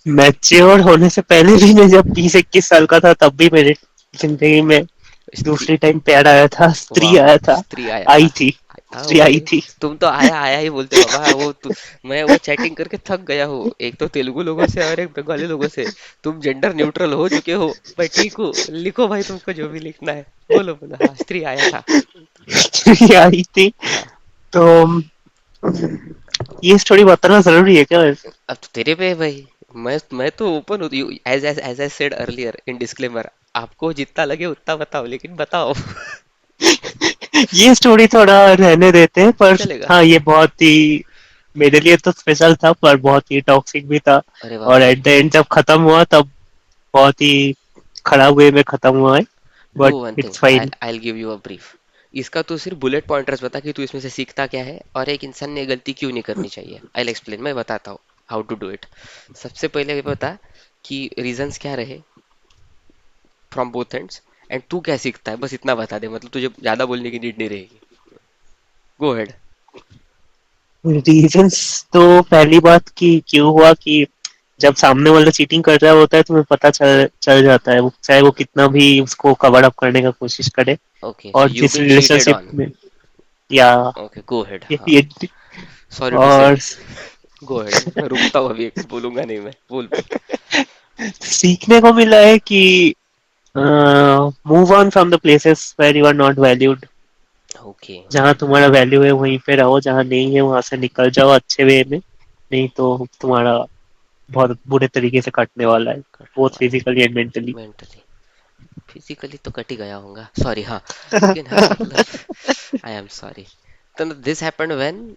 मैच्योर होने से पहले भी मैं जब 20-21 साल का था तब भी मेरे जिंदगी में स्त्री, दूसरी टाइम प्यार आया था, वाह स्त्री आया वाह, था। स्त्री आया था। आई थी। आओ स्त्री आई भाई, थी। तुम तो आया आया ही बोलते बाबा, मैं वो चैटिंग करके थक गया हूँ, एक तो तेलुगु लोगों से और एक बंगाली लोगों से, तुम जेंडर न्यूट्रल हो चुके हो। मैं ठीक हूँ, लिखो भाई तुमको जो भी लिखना है, बोलो बोलो, हाँ स्त्री आया था। स्त्री आई थी। हाँ, तो ये स्टोरी बताना जरूरी है क्या वैसे? अब तो तेरे पे है भाई, मैं तो ओपन हूँ, as I said earlier in disclaimer, आपको जितना लगे उतना बताओ, लेकिन बताओ। ये स्टोरी थोड़ा रहने देते हैं, पर चलेगा। हाँ ये बहुत ही मेरे लिए तो स्पेशल था, पर बहुत ही टॉक्सिक भी था। अरे और बाप रे। एट द एंड जब खत्म हुआ तब बहुत ही खराब वे में खत्म हुआ है। Do but one thing, it's fine. I will give you a brief, इसका तू सिर्फ बुलेट पॉइंटर्स बता कि तू इसमें से सीखता क्या है और एक इंसान ने ये गलती क्यों नहीं करनी चाहिए, आई विल एक्सप्लेन, मैं बताता हूँ हाउ टू डू इट। सबसे पहले ये बता कि रीजंस क्या रहे फ्रॉम बोथ एंड्स, एंड तू क्या सीखता है, बस इतना बता दे, मतलब तुझे ज्यादा बोलने की नीड नहीं रहेगी। गो हेड। रीजंस तो पहली बात कि क्यों हुआ कि जब सामने वाला चीटिंग कर रहा होता है तुम्हें पता चल चल जाता है, वो चाहे वो कितना भी उसको कवर अप करने का कोशिश करे। ओके, सो और यू जिस बीन चीटेड रिलेशनशिप ऑन। में या ओके गो हेड, हाँ, ये सॉरी टू से, और गो हेड, मैं रुकता हूँ अभी, बोलूंगा नहीं मैं, बोल बोल। सीखने को मिला है कि move on from the places where you are not valued. Okay. जहाँ तुम्हारा वैल्यू है वहीं पे रहो, जहाँ नहीं है वहां से निकल जाओ अच्छे वे में। नहीं तो तुम्हारा बहुत बुरे तरीके से कटने वाला है, कटने बोथ वाला फिजिकली एंड मेंटली। है मेंटली, फिजिकली तो कट ही गया होऊंगा, सॉरी, हाँ, लेकिन हाँ मतलब, आई एम सॉरी। तो दिस हैपेंड व्हेन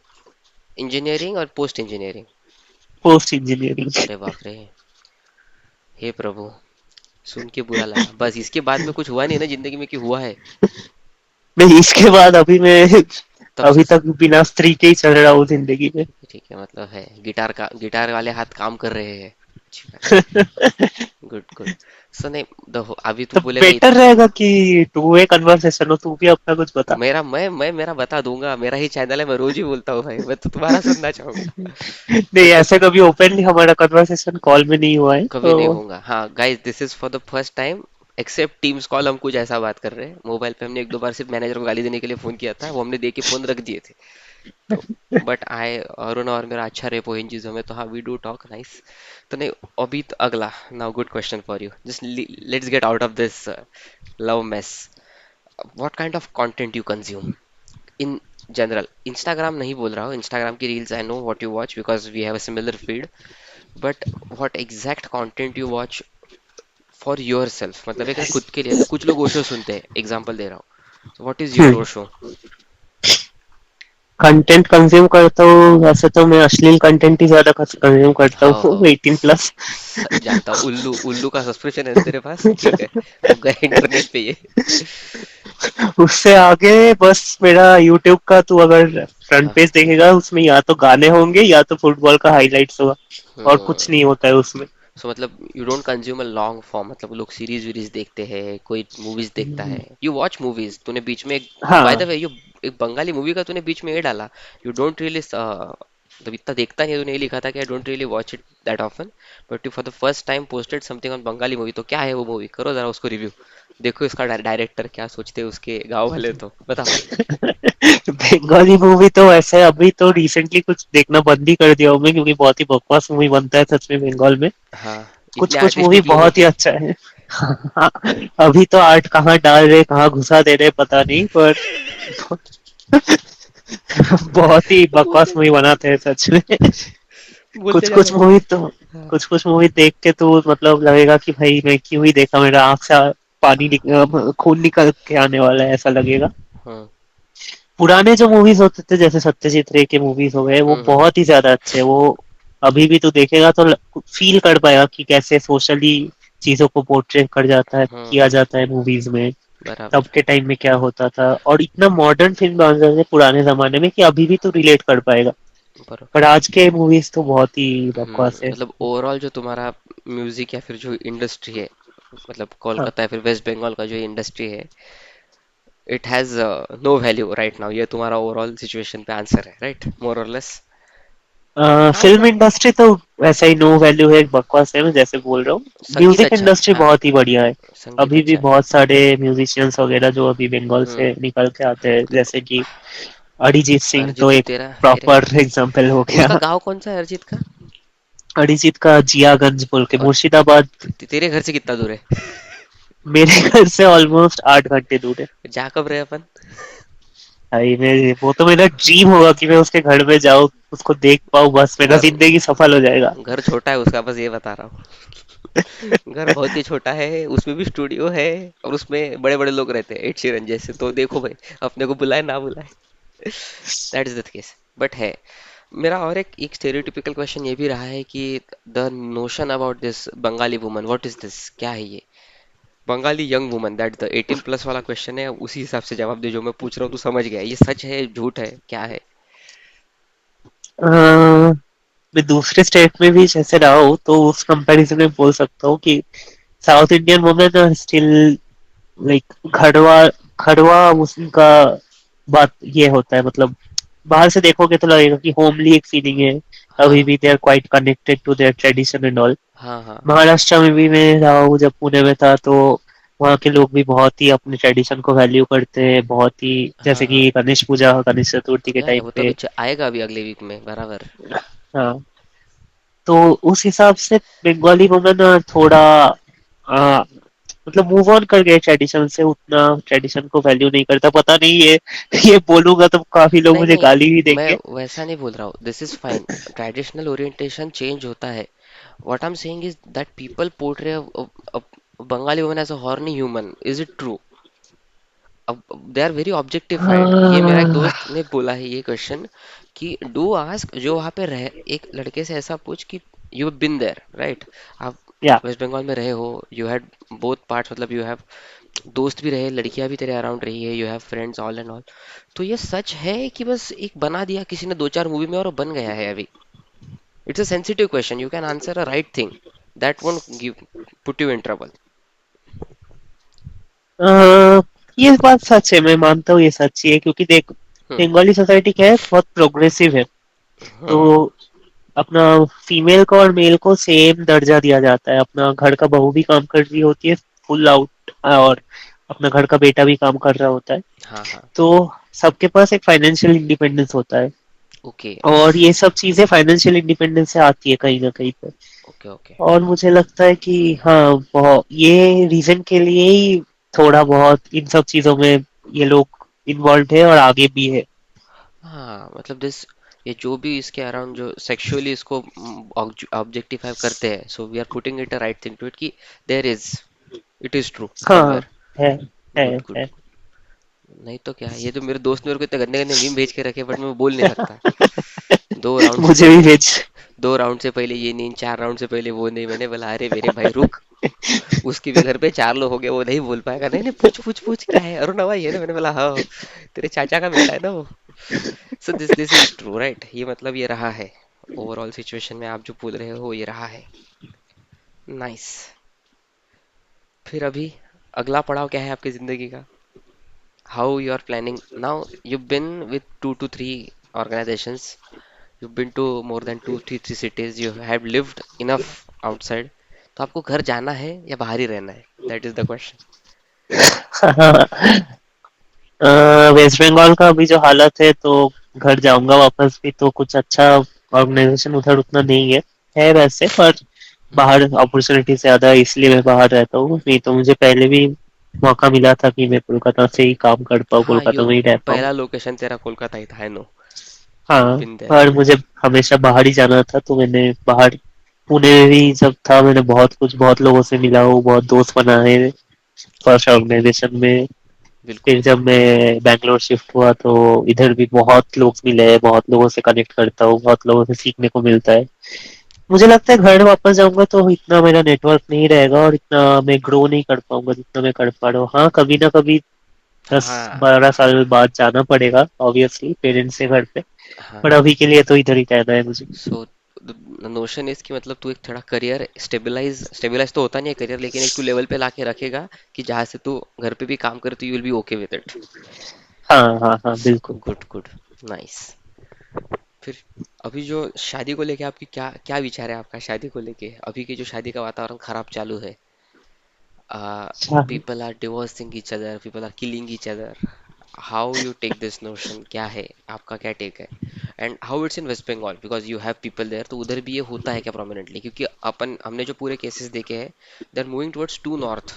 इंजीनियरिंग और पोस्ट इंजीनियरिंग। Post engineering. अरे बाप रे, हे प्रभु, सुन के बुरा लगा, बस इसके बाद में कुछ हुआ नहीं ना जिंदगी में कि हुआ है। नहीं, इसके बाद अभी मैं तब से अभी तक बिना स्त्री के ही चल रहा हूँ जिंदगी में। ठीक है, मतलब है, गिटार वाले हाथ काम कर रहे हैं, अच्छी बात है, गुड गुड। सो नहीं, अभी तू तो बोलेगा बेटर रहेगा कि टू वे कन्वर्सेशन हो, तू भी अपना कुछ बता। मेरा बता दूंगा, मेरा ही चैनल है, मैं रोज ही बोलता हूँ भाई, मैं तो तुम्हारा सुनना चाहूंगा। नहीं, मैं तो ऐसे कभी ओपनली हमारा कन्वर्सेशन कॉल में नहीं हुआ है कभी नहीं तो। होऊंगा, हाँ guys, this is for the first time, except Teams call, हम कुछ ऐसा बात कर रहे हैं, मोबाइल पे हमने एक दो बार सिर्फ मैनेजर को गाली देने के लिए फोन किया था, वो हमने दे के फोन रख दिए थे। तो बट आई अरुण और मेरा अच्छा रेपो इन चीज़ों में, तो हाँ वी डू टॉक नाइस। तो नहीं, अभी तो अगला, now good question for you, just let's get out of this love mess. What kind of content you consume in general? Instagram नहीं बोल रहा हूँ, इंस्टाग्राम की reels I know what you watch because we have a similar feed, but what exact content you watch for yourself, मतलब एक खुद के लिए ना, कुछ लोग ओशो सुनते हैं, एग्जाम्पल दे रहा हूँ, तो what is your Osho? Content consume करता हूँ वैसे तो मैं अश्लील कंटेंट ही ज्यादा कंज्यूम करता हाँ हूँ हाँ, 18+। जानता हूँ, उल्लू उल्लू का सब्सक्रिप्शन है ना तेरे पास, ठीक है, अब गए इंटरनेट पे ये। उससे आगे बस मेरा यूट्यूब का तू अगर फ्रंट हाँ। पेज देखेगा उसमें या तो गाने होंगे या तो फुटबॉल का हाइलाइट्स होगा, और कुछ नहीं हम्म। होता है उसमें। सो मतलब you don't consume a long form, मतलब लोग सीरीज वीरीज देखते हैं, कोई मूवीज देखता है, यू वॉच मूवीज, तूने बीच में बाय द हाँ। वे यू एक बंगाली मूवी का तूने बीच में ये डाला, यू डोंट रियली, मतलब इतना देखता नहीं है, तूने ये लिखा था कि I don't really watch it that often, but you for the first time posted something on Bengali movie, तो क्या है वो मूवी, करो जरा उसको रिव्यू, देखो इसका डायरेक्टर क्या सोचते हैं उसके गाँव वाले, तो बता। बंगाली मूवी तो ऐसे अभी तो रिसेंटली कुछ देखना बंद ही कर दिया हूँ मैं, क्योंकि बहुत ही बकवास मूवी बनता है सच में बंगाल में। हाँ, कुछ इतने कुछ आर्टिस्ट मूवी निकले नहीं बहुत ही क्या? अच्छा है। हाँ, अभी तो आर्ट कहाँ डाल रहे कहाँ घुसा दे रहे पता नहीं, पर बहुत ही बकवास मूवी बनाते हैं सच में। कुछ बोलते जा कुछ भाई। मूवी तो हाँ। कुछ कुछ मूवी देख के तो मतलब लगेगा कि भाई मैं क्यों ही देखा, मेरा आंख से खून निकल के आने वाला है ऐसा लगेगा। हाँ। पुराने जो मूवीज होते थे जैसे सत्यजीत रे के मूवीज हो गए वो हम्म। बहुत ही ज्यादा अच्छे हैं। वो अभी भी तो देखेगा तो फील कर पाएगा कि कैसे सोशली चीजों को पोर्ट्रे कर जाता है किया हम्म। जाता है मूवीज में। तब बराबर। के टाइम में क्या होता था और इतना मॉडर्न फिल्म बन रहे थे पुराने जमाने में कि अभी भी तो रिलेट कर पाएगा। बराबर। पर आज के मूवीज तो बहुत ही बकवास है। मतलब ओवरऑल जो तुम्हारा म्यूजिक या फिर जो इंडस्ट्री है, मतलब हाँ। कोलकाता या फिर वेस्ट बंगाल का जो इंडस्ट्री है, it has no value right now, ये तुम्हारा ओवरऑल सिचुएशन पे आंसर है, राइट, मोर और लेस। हाँ फिल्म मतलब इंडस्ट्री तो वैसा ही नो वैल्यू है, बकवास है, मैं जैसे बोल रहा हूँ। संगीत म्यूजिक अच्छा है, इंडस्ट्री हाँ, बहुत ही बढ़िया है। संगीत अभी भी अच्छा है। बहुत सारे म्यूजिशियंस वगैरह जो अभी बंगाल हम्म। से निकल के आते हैं, देखो, जैसे कि अरिजीत सिंह अरिजीत तो तो एक तेरा तेरे, प्रॉपर एग्जांपल हो उसका गया। गांव कौन सा है अरिजीत का? अरिजीत का जियागंज बोल के और मुर्शिदाबाद। तेरे घर से कितना दूर है? मेरे घर से ऑलमोस्ट 8 घंटे दूर है। जा कब रहे अपन? भाई मैं वो तो मेरा ड्रीम होगा कि मैं उसके घर में जाऊँ उसको देख पाऊँ, बस मेरा घर जिंदगी सफल हो जाएगा। घर छोटा है उसका, बस ये बता रहा हूँ। घर बहुत ही छोटा है, उसमें भी स्टूडियो है, और उसमें बड़े बड़े लोग रहते हैं, एड शीरन जैसे, तो देखो भाई, अपने को बुलाए ना बुलाए, that is the case, but है। मेरा और एक स्टेरियोटिपिकल क्वेश्चन ये भी रहा है कि the notion about this Bengali woman, what is this, क्या है ये Bengali young woman, that the 18 plus वाला क्वेश्चन है, उसी हिसाब से जवाब दे, जो मैं पूछ रहा हूँ तू समझ गया, ये सच है झूठ है क्या है? अ, मैं दूसरे स्टेट में भी जैसे रहा हूँ तो उस कंपैरिजन में बोल सकता हूँ कि South Indian women are still like घड़वा घड़वा उनका बात ये होता है, मतलब बाहर से देखोगे तो लगेगा कि होमली एक फीलिंग है। अभी हाँ भी they are quite connected to their tradition and all. हाँ हाँ महाराष्ट्र में भी मैं रहा हूँ जब पुणे में था तो वहाँ के लोग भी बहुत ही अपने ट्रेडिशन को वैल्यू करते हैं, बहुत ही हाँ जैसे हाँ, कि गणेश पूजा गणेश चतुर्थी के या टाइम वो तो अभी पे। आएगा अभी अगले वीक में, बराबर। हाँ। तो उस हिसाब से बंगाली वुमेन थोड़ा आ, मतलब मूव ऑन कर गए ट्रेडिशन से, उतना ट्रेडिशन को वैल्यू नहीं करता, पता नहीं ये बोलूंगा तो काफी लोग नहीं मुझे नहीं, गाली भी मैं देंगे। वैसा नहीं बोल रहा हूँ, this is fine, traditional orientation change होता है, what I am saying is that people portray Bengali woman as a horny human, is it true? अब दे आर वेरी ऑब्जेक्टिफाइड, ये मेरा एक हाँ। दोस्त ने बोला है ये क्वेश्चन, कि डू आस्क, जो वहाँ पे रहे, एक लड़के से ऐसा पूछ कि यू बिन देयर राइट, आप या वेस्ट बंगाल में रहे हो, यू हैड बोथ पार्ट्स, मतलब यू हैव दोस्त भी रहे, लड़कियां भी तेरे अराउंड रही है, you have friends all and all, तो ये सच है कि बस एक बना दिया किसी ने दो चार मूवी में और वो बन गया है अभी? It's a sensitive question, you can answer a right thing, that won't give put you in trouble. Uh, ये बात सच है, मैं मानता हूँ ये सच ही है, क्योंकि देख हम्म। बंगाली सोसाइटी क्या है बहुत प्रोग्रेसिव है। तो हम्म। अपना फीमेल को और मेल को सेम दर्जा दिया जाता है, अपना घर का बहू भी काम कर रही होती है फुल आउट, और अपना घर का बेटा भी काम कर रहा होता है। हाँ हाँ। तो सबके पास एक फाइनेंशियल इंडिपेंडेंस होता है, ओके और ये सब चीजें फाइनेंशियल इंडिपेंडेंस से आती है कहीं ना कहीं पे। Okay okay. और मुझे लगता है कि हाँ, बहुत ये रीजन के लिए ही थोड़ा बहुत इन सब चीजों में ये लोग इन्वॉल्व है और आगे भी है। हाँ मतलब दिस, ये जो भी इसके अराउंड जो सेक्सुअली इसको ऑब्जेक्टिफाई करते हैं, so we are putting it a right thing to it कि there is, it is true हाँ, समवेयर। है है गुड गुड। है। नहीं तो क्या, ये तो मेरे दोस्त ने मेरे को इतने गंदे गंदे मीम भेज के रखे, बट मैं बोल नहीं सकता। दो राउंड से मुझे भी पहले, भेज। 2 राउंड से पहले ये नहीं, 4 राउंड से पहले वो नहीं। मैंने बोला अरे मेरे भाई रुक, उसके भी घर पे 4 लोग हो गए, वो नहीं बोल पाएगा। नहीं नहीं, पूछ पूछ पूछ, क्या है, अरुण हवाई है ना? मैंने बोला हाँ, तेरे चाचा का बेटा है ना वो। So this is true right, ये मतलब ये रहा है। ओवरऑल सिचुएशन में आप जो बोल रहे हो ये रहा है। नाइस। फिर अभी अगला पड़ाव क्या है आपकी जिंदगी का? How you are planning now? You been with 2 to 3 organizations, you've been to more than 2 3 cities, you have lived enough outside, तो आपको घर जाना है या बाहर ही रहना है? That is the question. West Bengal का अभी जो हालत है, तो घर जाऊंगा वापस भी तो कुछ अच्छा ऑर्गेनाइजेशन उधर उतना नहीं है वैसे, पर हम्म। बाहर अपॉर्चुनिटी ज्यादा है इसलिए मैं बाहर रहता हूँ। नहीं तो मुझे पहले भी मौका मिला था कि मैं कोलकाता से ही काम कर पाऊँ, हाँ कोलकाता यू, में ही रह पाऊँ। पहला लोकेशन तेरा कोलकाता ही था, आई नो। यू हाँ, बिन देयर। पर मुझे हमेशा बाहर ही जाना था तो मैंने बाहर, पुणे में भी जब था मैंने बहुत लोगों से मिला हूँ, बहुत दोस्त बनाए फर्स्ट ऑर्गेनाइजेशन में। बिल्कुल। फिर जब मैं बैंगलोर शिफ्ट हुआ तो इधर भी बहुत लोग मिले हैं, बहुत लोगों से कनेक्ट करता हूँ, बहुत लोगों से सीखने को मिलता है। मुझे लगता है घर वापस जाऊंगा तो इतना मेरा नेटवर्क नहीं रहेगा और इतना मैं ग्रो नहीं कर पाऊंगा जितना मैं कर पा रहा हूँ। हाँ, कभी ना कभी दस हाँ। बारह साल बाद जाना पड़ेगा ऑब्वियसली पेरेंट्स के घर पे, हाँ। पर अभी के लिए तो इधर ही रहना है मुझे। सो नोशन इज कि मतलब तू एक थोड़ा करियर स्टेबलाइज, स्टेबलाइज तो होता नहीं है करियर, लेकिन एक तू लेवल पे लाके रखेगा कि जहाँ से तू घर पे भी काम करे तो you will B okay with it. हाँ हाँ हाँ, बिल्कुल। Good good. नाइस। फिर अभी जो शादी को लेके आपकी क्या क्या विचार है आपका? शादी को लेके अभी की जो शादी का वातावरण खराब चालू है, अच्छा। People are divorcing each other, people are killing each other, how you take this notion? क्या है आपका, क्या टेक है? And how it's in waste Bengal, because you have people there, तो उधर भी ये होता है क्या प्रोमिनेंटली? क्योंकि अपन हमने जो पूरे केसेस देखे हैं, they are moving towards to north.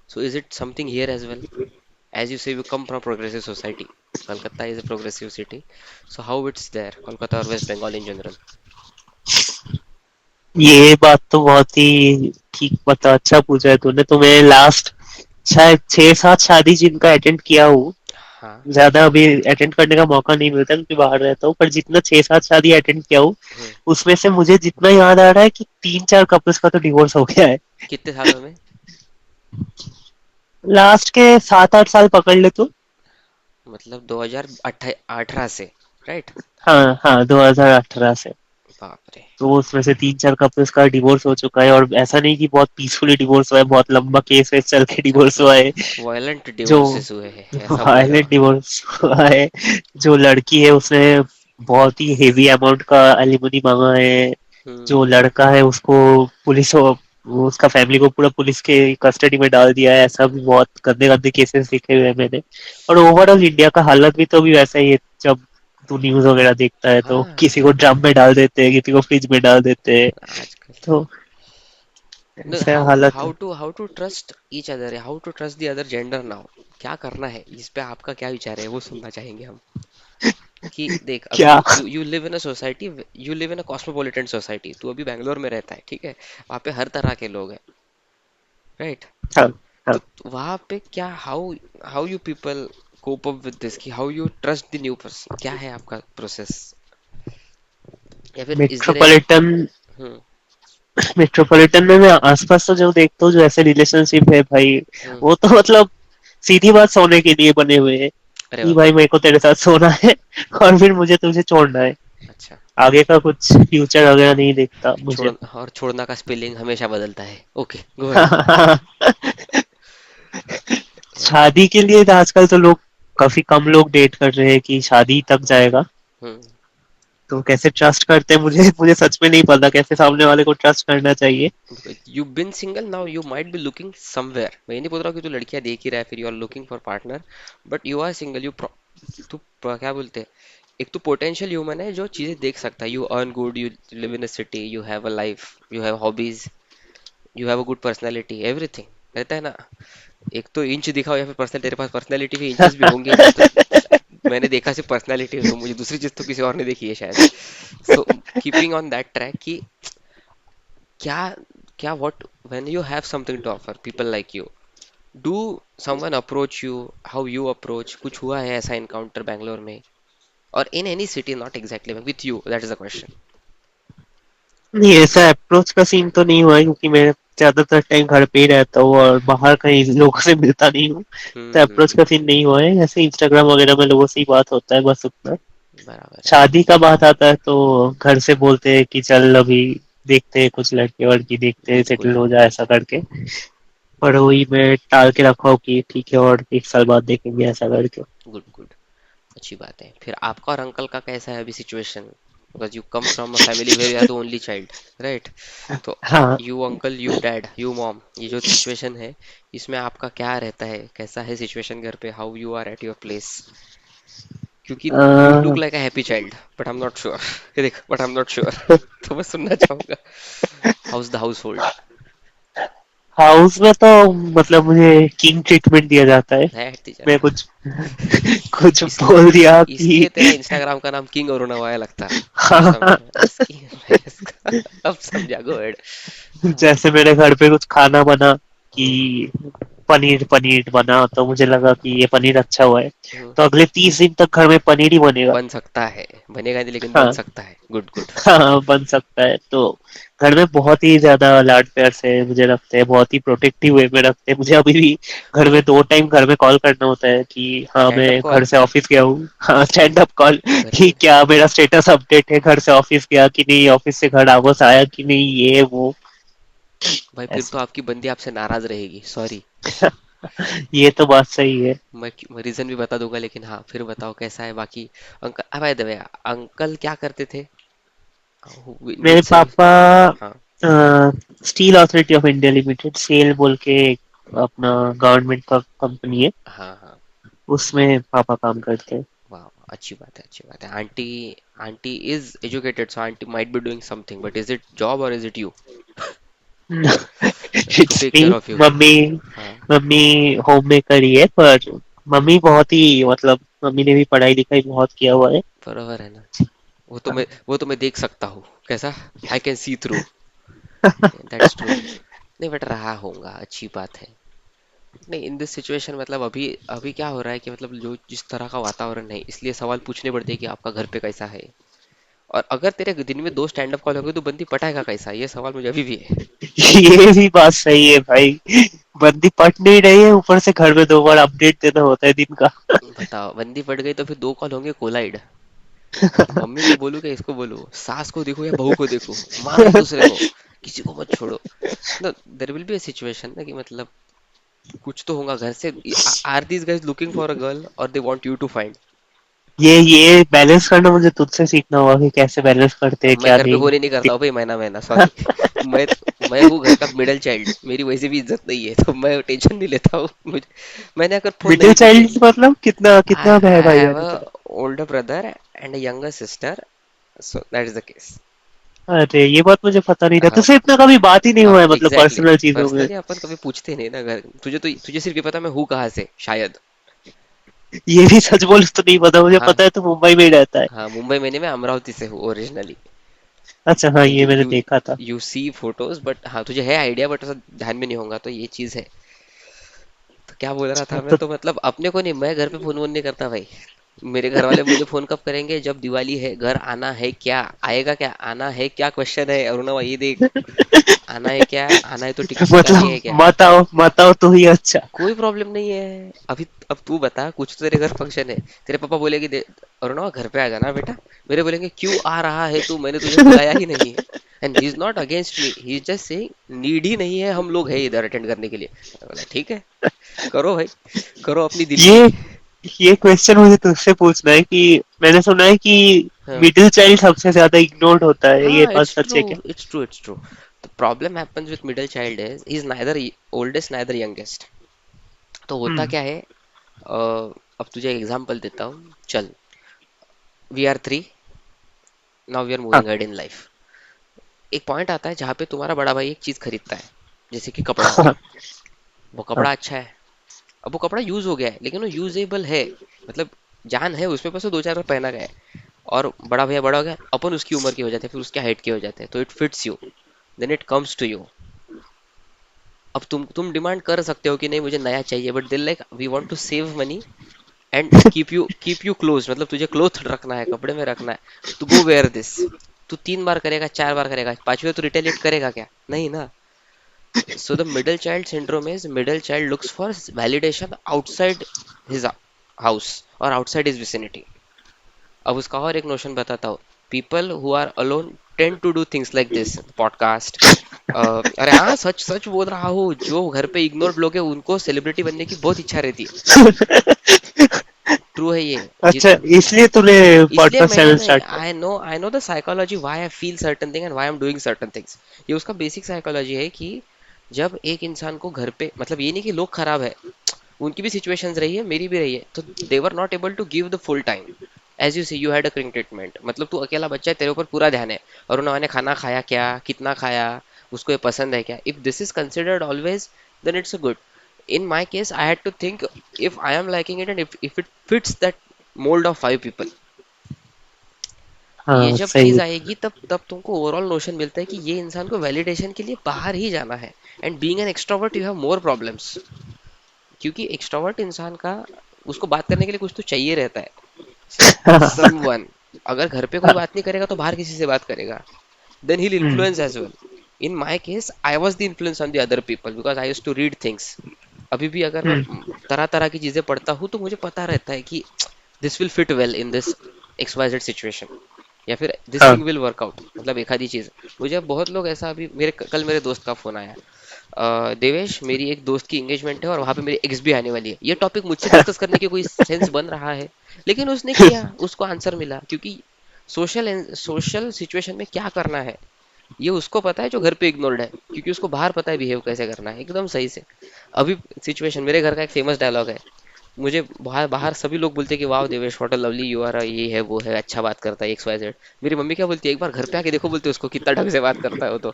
So is it something here as well? as you say you come from progressive society, Kolkata is a progressive city, so how it's there, Kolkata or West Bengal in general? ये बात तो बहुत ही ठीक, बता अच्छा पूछा है तूने। तो मैं लास्ट शायद 6-7 शादी जिनका अटेंड किया हूँ, हाँ। ज्यादा अभी अटेंड करने का मौका नहीं मिलता क्योंकि बाहर रहता हूँ, पर जितना 6-7 शादी अटेंड किया हूँ हम्म। उसमें से मुझे जितना याद आ रहा है कि 3-4 कपल्स का तो डिवोर्स हो गया है। कितने सालों में? लास्ट के 7-8 साल पकड़ ले तो। मतलब 2018 से, राइट? हाँ हाँ, 2018 से। बाप रे। तो उसमें से 3-4 कपल्स का डिवोर्स हो चुका है, और ऐसा नहीं कि बहुत पीसफुली डिवोर्स हुआ है, बहुत लंबा केस वेस चल के अच्छा डिवोर्स मतलब हुआ है। वायलेंट जो डिवोर्सेस हुए हैं, ऐसा बोल रहे हो? वायलेंट डिवोर्स हुआ है। जो लड़की है उसने बहुत ही हेवी अमाउंट का एलिमनी मांगा है। जो हम्म। लड़का है उसको पुलिस वो उसका फैमिली को पूरा पुलिस के कस्टडी में डाल दिया है। ऐसा भी बहुत गंदे गंदे केसेस देखे हुए हैं मैंने। और ओवरऑल इंडिया का हालत भी तो भी वैसा ही है। जब तू न्यूज वगैरह देखता है तो हाँ किसी को ड्रम में डाल देते हैं, किसी को फ्रिज में डाल देते हैं। आजकल। तो No, ऐसा हालत है। how to trust each other, how to trust the other gender now? क्या करना है इस पे, आपका क्या विचार है वो सुनना चाहेंगे हम। कि देख अभी क्या? You live in a society, you live in a cosmopolitan society, तू अभी बैंगलोर में रहता है, ठीक है? वहाँ पे हर तरह के लोग हैं, राइट? हाँ हाँ। तो वहाँ पे क्या, how how you people cope up with this, कि how you trust the new person, क्या है आपका प्रोसेस? या फिर is there any? Metropolitan hmm. Metropolitan में मैं आसपास तो जो देखता हूँ जो ऐसे रिलेशनशिप है भाई, हम्म। वो तो मतलब सीधी बात सोने के लिए बने हुए हैं अरे कि बाप भाई रे। मेरे को तेरे साथ सोना है और फिर मुझे तुझे छोड़ना है। अच्छा। आगे का कुछ फ्यूचर वगैरह नहीं देखता छोड़, मुझे। और छोड़ना का स्पेलिंग हमेशा बदलता है। Okay go ahead. राइट। शादी के लिए तो आजकल तो लोग काफी कम लोग डेट कर रहे हैं कि शादी तक जाएगा। हम्म। तो कैसे ट्रस्ट करते हैं, मुझे मुझे सच में नहीं पता कैसे सामने वाले को ट्रस्ट करना चाहिए। You been single now, you might be looking somewhere, मैं ये नहीं बोल रहा हूँ कि तू लड़कियां देख ही रहा है फिर you are looking for partner, but you are single, you तू क्या बोलते हैं, एक तो पोटेंशियल ह्यूमन है जो चीजें देख सकता है, you earn good, you live in a city, you have a life, you have hobbies, you have a good personality, everything रहता है ना। एक तो इंच दिखाओ या फिर पर्सनल, तेरे पास पर्सनैलिटी भी इंचेस भी होंगे नहीं तो। मैंने देखा सिर्फ पर्सनैलिटी, तो मुझे दूसरी चीज तो किसी और ने देखी है शायद। So keeping on that track कि क्या क्या what, when you have something to offer people like you, do someone approach you, how you approach, कुछ हुआ है ऐसा इनकाउंटर बैंगलोर में, और in any city, not exactly with you, that is the question. नहीं, ऐसा अप्रोच का सीन तो नहीं हुआ है क्योंकि मैं ज्यादातर टाइम घर पे ही रहता हूँ और बाहर कहीं लोगों से मिलता नहीं हूँ। तो अप्रोच का हम्म। सीन नहीं हुआ है, ऐसे इंस्टाग्राम वगैरह में लोगों से ही बात होता है बस उतना। बराबर है। शादी का बात आता है तो घर से बोलते हैं कि चल अभी देखते हैं, कुछ लड़के वड़की देखते हैं, बिल्कुल। सेटल हो जाए ऐसा करके। पर वही मैं टाल के रखा हूँ कि ठीक है और 1 साल बाद देखेंगे ऐसा करके। Good good. अच्छी बात है। फिर आपका और अंकल का कैसा है अभी situation, because you come from a family where you are the only child, right? तो हाँ। You uncle, you dad, you mom, ये जो सिचुएशन है, इसमें आपका क्या रहता है, कैसा है सिचुएशन घर पे, how you are at your place? क्योंकि you look a, like a happy child, but I am not sure. देख, but I am not sure. तो मैं सुनना चाहूंगा, house the household? House में तो मतलब मुझे किंग ट्रीटमेंट दिया जाता है। है मैं टीचर। कुछ कुछ इसलिए बोल दिया कि इसलिए तेरा इंस्टाग्राम का नाम किंग अरुणावाया लगता है। अब हाँ, समझा इसकी। मैं इसका अब समझा, गो एड। हाँ। जैसे मेरे घर पे कुछ खाना बना कि हम्म। पनीर पनीर बना तो मुझे लगा कि ये पनीर अच्छा हुआ है, हम्म। तो अगले 30 दिन तक घर में पनीर ही बनेगा। बन सकता है, बनेगा नहीं लेकिन बन हाँ। सकता है, गुड गुड। हाँ, बन सकता है। तो घर में बहुत ही ज्यादा लाड प्यार से मुझे रखते हैं, बहुत ही प्रोटेक्टिव वे में रखते हैं मुझे। अभी भी घर में 2 टाइम घर में कॉल करना होता है कि हाँ स्टैंड अप मैं घर कॉल? से ऑफिस गया हूँ, हाँ स्टैंड अप कॉल, घर कि पे? क्या मेरा स्टेटस अपडेट है, घर से ऑफिस गया कि नहीं, ऑफिस से घर वापस आया कि नहीं, ये वो भाई फिर तो ऐसा। आपकी बंदी आपसे नाराज रहेगी, सॉरी। ये तो बात सही है। मैं रीजन भी बता दूंगा, लेकिन हाँ फिर बताओ कैसा है बाकी। Uncle, by the way, uncle क्या करते थे, इन मेरे विच सर्विस? पापा हाँ। Steel authority of India limited SAIL बोल के एक अपना गवर्नमेंट का कंपनी है, हाँ हाँ। उसमें पापा काम करते हैं। वाह वाह, अच्छी बात है, अच्छी बात है। Auntie, auntie is educated, so auntie might be doing something, but is it job और is it you to it's take me. Care of you? Mummy हाँ। मम्मी होम मेकर ही है, पर मम्मी बहुत ही मतलब मम्मी ने भी पढ़ाई लिखाई बहुत किया हुआ है। बराबर है ना। वो तो मैं देख सकता हूँ कैसा, I can see through, that's true. नहीं बट रहा होगा, अच्छी बात है। नहीं, इन दिस सिचुएशन मतलब अभी अभी क्या हो रहा है कि मतलब जो जिस तरह का वातावरण है, इसलिए सवाल पूछने पड़ते हैं कि आपका घर पे कैसा है। और अगर तेरे दिन में 2 स्टैंड अप कॉल होंगे तो बंदी पटाएगा कैसा, ये सवाल मुझे अभी भी है। ये भी बात सही है भाई, बंदी पट नहीं रही है, ऊपर से घर में 2 बार अपडेट देना होता है दिन का। बताओ, बंदी पट गई तो फिर 2 कॉल होंगे कोलाइड, कि मम्मी को बोलूं क्या इसको बोलूं, सास को देखो या बहू को देखो, मारो एक दूसरे को, किसी को मत छोड़ो। ना, there will be a situation ना कि मतलब कुछ तो होगा घर से। Are these guys looking for a girl और they want you to find? ये बैलेंस करना मुझे तुझसे सीखना होगा कि कैसे बैलेंस करते हैं मैं क्या घर पे नहीं। फोन ही नहीं करता हूँ भाई, महीना महीना, सॉरी। मैं मैं हूँ घर का मिडिल चाइल्ड, मेरी वैसे भी इज्जत नहीं है, तो मैं टेंशन नहीं लेता हूँ। मैंने अगर फोन मिडिल नहीं भी किया, चाइल्ड मतलब कितना आई कितना है आई भाई हैव बहन अ तेरा? Older brother and a younger sister, so that is the case. अरे ये बात मुझे पता नहीं था, हाँ। तुझसे इतना कभी बात ही नहीं हुआ अब है मतलब एग्जैक्टली पर्सनल exactly, चीजों में। पर्सनली अपन कभी पूछते नहीं ना घर, तुझे सिर्फ ये पता मैं हूँ कहाँ से शायद। ये भी सच बोल तो नहीं पता, मुझे हाँ। पता है तो मुंबई में ही रहता है। हाँ, मुंबई में नहीं, मैं अमरावती से हूँ ओरिजिनली। अच्छा हाँ, ये यू मैंने यू देखा था। यू सी फोटोज, बट हाँ तुझे है आइडिया, बट ऐसा ध्यान में नहीं होगा, तो ये चीज है। तो क्या बोल रहा था मैं, तो तो मतलब अपने को नहीं, मैं घर पे फोन वोन नहीं करता भाई। मेरे घर वाले मुझे फोन कब करेंगे, जब दिवाली है, घर आना है क्या, आएगा क्या, आना है क्या, क्वेश्चन है अरुणा, ये देख, आना है क्या, आना है तो टिकट निकालनी है मतलब क्या? मत आओ तो ही अच्छा। कोई प्रॉब्लम नहीं है अभी। अब तू बता, कुछ तो तेरे घर फंक्शन है, तेरे पापा बोलेंगे अरुणा घर पे आ जाना बेटा, मेरे बोलेंगे क्यों आ रहा है तू, मैंने तुझे बुलाया ही नहीं है। And he is not against me, he is just saying need ही नहीं है, हम लोग है इधर अटेंड करने के लिए। मैंने बोला ठीक है, करो भाई, करो अपनी दिल की। ये ये क्वेश्चन मुझे तुझसे पूछना है कि मैंने सुना है कि हाँ मिडिल चाइल्ड सबसे ज्यादा इग्नोर्ड होता है, ये हाँ, बात इट्स सच ट्रू, है क्या? It's true, it's true. The problem happens with middle child is he is neither oldest neither youngest. तो होता हम्म। क्या है, अब तुझे एक एग्जांपल देता हूँ, चल, we are three, now we are हाँ मूविंग हेड इन लाइफ। एक पॉइंट आता है जहाँ पे तुम्हारा बड़ा भाई एक चीज खरीदता है, जैसे कि कपड़ा। हाँ वो हाँ कपड़ा अच्छा है, अब वो कपड़ा यूज हो गया है लेकिन वो यूजेबल है, मतलब जान है उसमें, बस वो दो चार बार पहना गया है। और बड़ा भैया बड़ा हो गया, अपन उसकी उम्र के हो जाते हैं, फिर उसके हाइट के हो जाते हैं, तो it fits you, then it comes to you. अब तुम डिमांड कर सकते हो कि नहीं मुझे नया चाहिए, but deal like we want to save money and keep you close, मतलब तुझे क्लोथ रखना है, कपड़े में रखना है, तो गो वेयर दिस। तू 3 बार करेगा, 4 बार करेगा, पांचवे तो रिटेलिएट करेगा क्या? नहीं ना। So the middle child syndrome is middle child looks for validation outside his house or outside his vicinity. अब उसका और एक नोशन बताता हूँ। People who are alone tend to do things like this podcast. अरे हाँ, सच सच बोल रहा हूँ, जो घर पे इग्नोर्ड लोग हैं उनको सेलिब्रिटी बनने की बहुत इच्छा रहती है। ट्रू है ये। अच्छा, इसलिए तूने इसलिए पॉडकास्ट मैंने चैनल नहीं, स्टार्ट किया? I know the psychology why I feel certain thing and why I am doing certain things. ये उसका बेसिक साइकोलॉजी है कि जब एक इंसान को घर पे, मतलब ये नहीं कि लोग खराब है, उनकी भी सिचुएशंस रही है, मेरी भी रही है, तो they were not able to give the full time. As you see you had a cringe treatment, मतलब तू अकेला बच्चा है, तेरे ऊपर पूरा ध्यान है, और उन्होंने खाना खाया क्या, कितना खाया, उसको ये पसंद है क्या, if this is considered always, then it's a good. In my case I had to think, if I am liking it and if it fits that mould of 5 people, ये हाँ जब चीज सही। आएगी तब तुमको ओवरऑल नोशन मिलता है कि ये इंसान को वैलिडेशन के लिए बाहर ही जाना है। And being an extrovert you have more problems, क्योंकि एक्सट्रोवर्ट इंसान का, उसको बात करने के लिए कुछ तो चाहिए रहता है, समवन। अगर घर पे कोई बात नहीं करेगा तो बाहर किसी से बात करेगा, then he'll hmm influence as well. In my case I was the influence on the other people because I used to read things. अभी भी अगर मैं हम्म तरह तरह की चीजें पढ़ता हूँ तो मुझे पता रहता है कि this will fit well in this XYZ situation, या फिर दिस हाँ थिंग विल वर्क आउट, मतलब एक आधी चीज। मुझे बहुत लोग ऐसा, अभी मेरे कल मेरे दोस्त का फोन आया, देवेश मेरी एक दोस्त की एंगेजमेंट है और वहां पे मेरी एक्स भी आने वाली है, ये टॉपिक मुझसे डिस्कस करने की कोई सेंस बन रहा है, लेकिन उसने किया, उसको आंसर मिला, क्योंकि सोशल सोशल सिचुएशन में क्या करना है ये उसको पता है, जो घर पे इग्नोर्ड है, क्योंकि उसको बाहर पता है बिहेव कैसे करना है एकदम सही से। अभी सिचुएशन, मेरे घर का एक फेमस डायलॉग है, मुझे बाहर बाहर सभी लोग बोलते हैं कि वाह Devesh what a lovely you are, ये है वो है, अच्छा बात करता है XYZ। मेरी मम्मी क्या बोलती है, एक बार घर पे आके देखो, बोलते उसको कितना ढंग से बात करता है वो तो।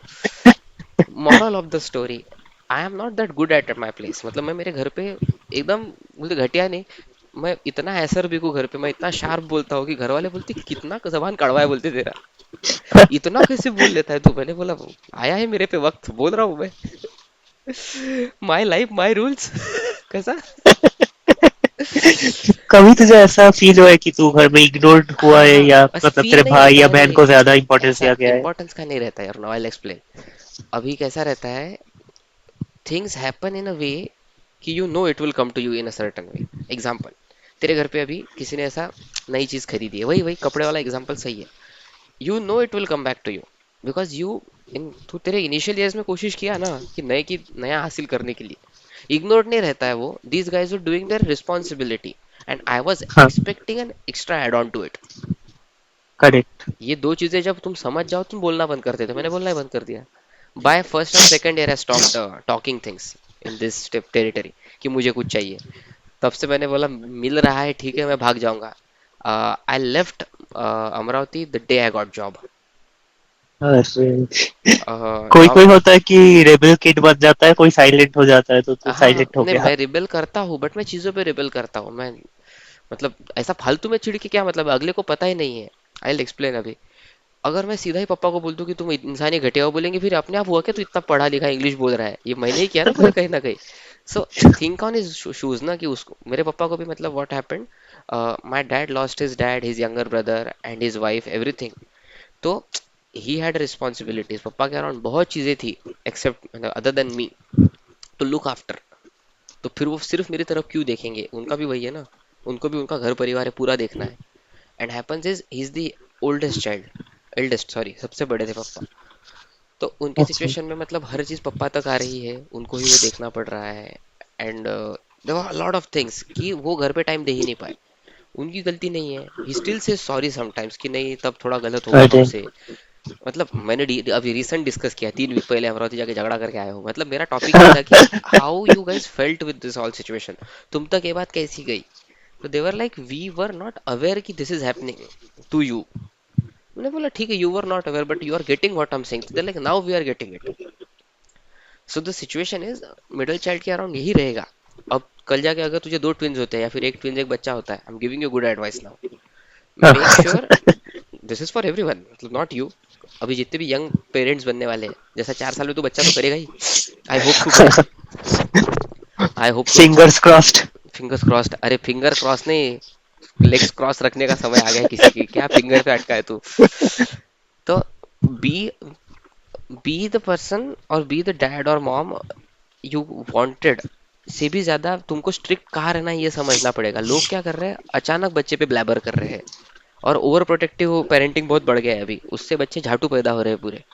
Moral of the story, I am not that good at my place, मतलब मैं मेरे घर पे एकदम, बोलते घटिया नहीं, मैं इतना ऐसर भी हूँ घर पे, मैं इतना शार्प बोलता हूँ कि घर वाले बोलते कितना जबान कड़वा है, बोलते तेरा इतना कैसे बोल लेता है तू। मैंने बोला आया है मेरे पे वक्त, बोल रहा हूँ मैं, माई लाइफ माई रूल्स। कैसा? कभी तुझे ऐसा फील हुआ है कि तू घर में इग्नोर्ड हुआ है, हाँ, या बस मतलब फील तेरे नहीं भाई होता या है रे, बहन को ज्यादा इम्पोर्टेंस ऐसा दिया गया है? इंपॉर्टेंस का नहीं रहता यार, नो आई एक्सप्लेन। अभी कैसा रहता है, things happen in a way कि you know it will come to you in a certain way. Example, तेरे घर पे अभी किसी ने ऐसा नई चीज खरीदी है, वही वही कपड़े वाला एग्जाम्पल सही है, you know it will come back to you, because you, in तू तेरे इनिशियल ईयर्स में कोशिश किया ना कि नए की नया हासिल करने के लिए, इग्नोर नहीं रहता है वो, these guys were doing their responsibility and I was हाँ expecting an extra add on to it. Correct. ये दो चीजें जब तुम समझ जाओ, तुम बोलना बंद कर देते, मैंने बोलना ही बंद कर दिया। By first and second year I stopped talking things in this territory, कि मुझे कुछ चाहिए। तब से मैंने बोला मिल रहा है ठीक है, मैं भाग जाऊंगा। I left Amravati the day I got job. अरे, कोई जॉब, कोई होता है कि रेबल किड बन जाता है, कोई साइलेंट हो जाता है, तो तू हाँ साइलेंट हो नहीं, गया। मैं रिबेल करता हूँ बट मैं चीजों पे रिबेल करता हूँ मैं, मतलब ऐसा फालतू में चिढ़ के क्या मतलब, अगले को पता ही नहीं है। आई विल एक्सप्लेन अभी। अगर मैं सीधा ही पापा को बोल दूं कि तुम इंसानी घटिया हो, बोलेंगे फिर अपने आप हुआ क्या, तू इतना पढ़ा लिखा इंग्लिश बोल रहा है, ये मैंने ही किया ना, बोले कहीं ना कहीं। So think on his shoes ना, कि उसको, मेरे पापा को भी, मतलब what happened, my dad lost his dad, his younger brother and his wife everything. तो ही हैड रिस्पॉन्सिबिलिटीज, पापा के अराउंड बहुत चीजें थी, एक्सेप्ट मतलब other than me, to look after. तो फिर वो सिर्फ मेरी तरफ क्यों देखेंगे, उनका भी वही है ना, उनको भी उनका घर परिवार है पूरा देखना है। And happens is he is the oldest child, eldest sorry, सबसे बड़े थे पापा। तो उनकी अच्छा। सिचुएशन में मतलब हर चीज पप्पा तक आ रही है, उनको ही वो देखना पड़ रहा है। And there were lot of things कि वो घर पे टाइम दे ही नहीं पाए। उनकी गलती नहीं है, he still say sorry sometimes कि नहीं तब थोड़ा गलत हो गया अरे हमसे। मतलब मैंने अभी रिसेंट डिस्कस किया, 3 वीक पहले अमरावती जाके झगड़ा करके आया हूँ, मतलब मेरा टॉपिक ये था कि how you guys felt with this all situation, तुम तक ये बात कैसी गई। तो they were like we were not aware कि this is happening to you. मैंने बोला ठीक है, you were not aware but you are getting what I am saying. They like now we are getting it. So the situation is, middle child के अराउंड यही रहेगा। अब कल जाके अगर तुझे दो ट्विंस होते हैं या फिर एक ट्विंस एक बच्चा होता है, I am giving you good advice now, make sure, this is for everyone, मतलब नॉट यू, अभी जितने भी यंग पेरेंट्स बनने वाले हैं, जैसा 4 साल में तू बच्चा तो करेगा ही, आई होप तू करे, आई होप तू अच्छा। Fingers crossed. फिंगर्स क्रॉस्ड, अरे फिंगर क्रॉस नहीं, लेग्स क्रॉस रखने का समय आ गया है किसी की, क्या फिंगर पे अटका है तू। तो बी बी द पर्सन और बी द डैड और मॉम यू वांटेड, से भी ज्यादा तुमको स्ट्रिक्ट कहाँ रहना है ये समझना पड़ेगा। लोग क्या कर रहे हैं, अचानक बच्चे पे ब्लैबर कर रहे हैं, और ओवर प्रोटेक्टिव पेरेंटिंग बहुत बढ़ गया है अभी, उससे बच्चे झाटू पैदा हो रहे हैं पूरे।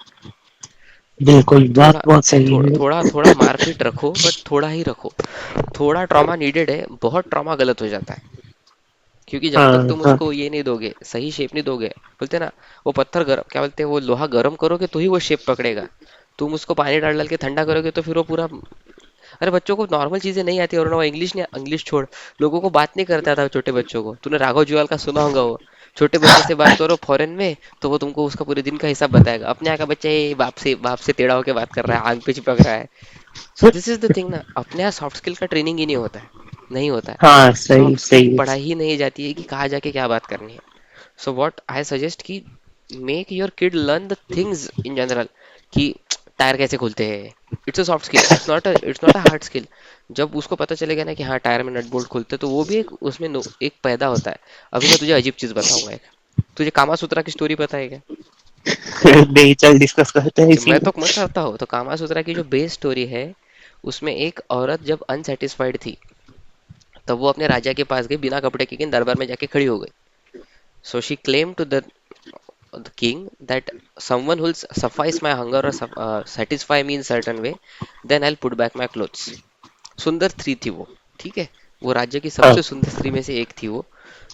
तो बिल्कुल, बात थोड़ा बहुत सही है। थोड़ा थोड़ा मारपीट रखो, बट थोड़ा ही रखो। थोड़ा ट्रॉमा नीडेड है, बहुत ट्रॉमा गलत हो जाता है। क्योंकि जब तक हाँ तुम हाँ। उसको ये नहीं दोगे, सही शेप नहीं दोगे, बोलते ना, वो पत्थर गरम, क्या बोलते हैं, वो लोहा गरम करोगे तो ही वो शेप पकड़ेगा। तुम उसको पानी डाल डाल के ठंडा करोगे तो फिर वो पूरा, अरे बच्चों को नॉर्मल चीजें नहीं आती, और ना वो इंग्लिश नहीं, इंग्लिश छोड़, लोगों को बात नहीं करता था छोटे बच्चों को, तूने राघव जुआल का सुना होगा वो, छोटे बच्चे से बात करो फॉरेन में तो वो तुमको उसका पूरे दिन का हिसाब बताएगा। अपने यहाँ का बच्चा ये बाप से टेढ़ा होके बात कर रहा है, आंख पे चिपक रहा है। So this is the thing ना, अपने यहाँ सॉफ्ट स्किल का ट्रेनिंग ही नहीं होता है, नहीं होता है। हाँ, सही सॉफ्ट स्किल सही है। पढ़ाई ही नहीं जाती है कि कहाँ जाके क्या बात करनी है। सो व्हाट आई सजेस्ट कि make your kid learn the things in general, कि टायर कैसे खुलते हैं, it's a soft skill, it's not a hard skill. जब उसको पता चलेगा ना कि हाँ टायर में नट बोल्ट खुलते, तो वो भी एक उसमें एक पैदा होता है। अभी मैं तुझे अजीब चीज बताऊंगा एक, तुझे कामा सूत्रा की स्टोरी पता है क्या? नहीं, चल डिस्कस करते हैं जब इसी मैं में। तो मैं करता हूँ, तो कामा सूत्रा की जो बेस स्टोरी है, उसमें एक औरत जब अनसेटिस्फाइड थी, तब वो अपने राजा के पास गई बिना कपड़े के, दरबार में जाके खड़ी हो गई। So she claim to the king that someone who'll suffice my hunger or satisfy me in certain way, then I'll put back my clothes. सुंदर स्त्री थी वो, ठीक है, वो राज्य की हाँ। सबसे सुंदर स्त्री में से एक थी वो।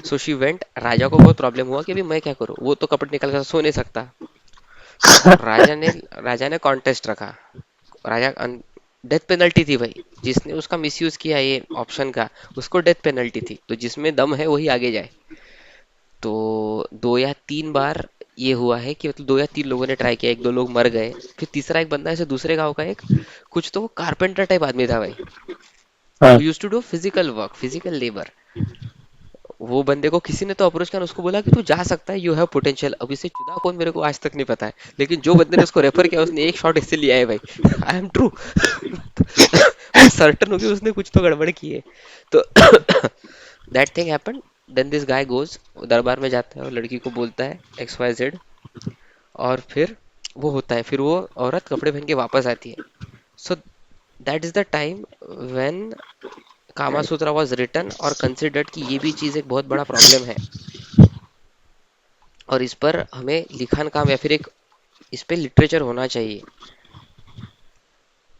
सो शी वेंट, राजा को बहुत प्रॉब्लम हुआ कि अभी मैं क्या करूं, वो तो कपड़े निकल कर सो नहीं सकता। तो राजा ने कॉन्टेस्ट रखा। राजा, डेथ पेनल्टी थी भाई, जिसने उसका मिसयूज किया ये ऑप्शन का, उसको डेथ पेनल्टी थी, तो जिसमें दम है वही आगे जाए। तो 2 या 3 बार ये हुआ है कि मतलब 2 या 3 लोगों ने ट्राई किया, एक दो लोग मर गए, फिर तीसरा एक बंदा ऐसे दूसरे गांव का एक, कुछ तो वो कारपेंटर टाइप आदमी था भाई, हाँ। Who used to do physical work, physical labour. वो बंदे को किसी ने तो अप्रोच किया, उसको बोला कि तू जा सकता है, यू हैव पोटेंशियल। अब इसे जुदा कौन मेरे को आज तक नहीं पता है, लेकिन जो बंदे ने उसको रेफर किया उसने एक शॉट इससे लिया है भाई, आई एम ट्रू। मैं सर्टन हूँ कि उसने कुछ तो गड़बड़ की है। तो that thing happened. Then this guy goes, दरबार में जाता है और लड़की को बोलता है XYZ, और फिर वो होता है, फिर वो औरत कपड़े पहन के वापस आती है। So that is the time when Kama Sutra was written और कंसिडर्ड कि ये भी चीज़ एक बहुत बड़ा प्रॉब्लम है, और इस पर हमें लिखन काम या फिर एक इस पे लिटरेचर होना चाहिए।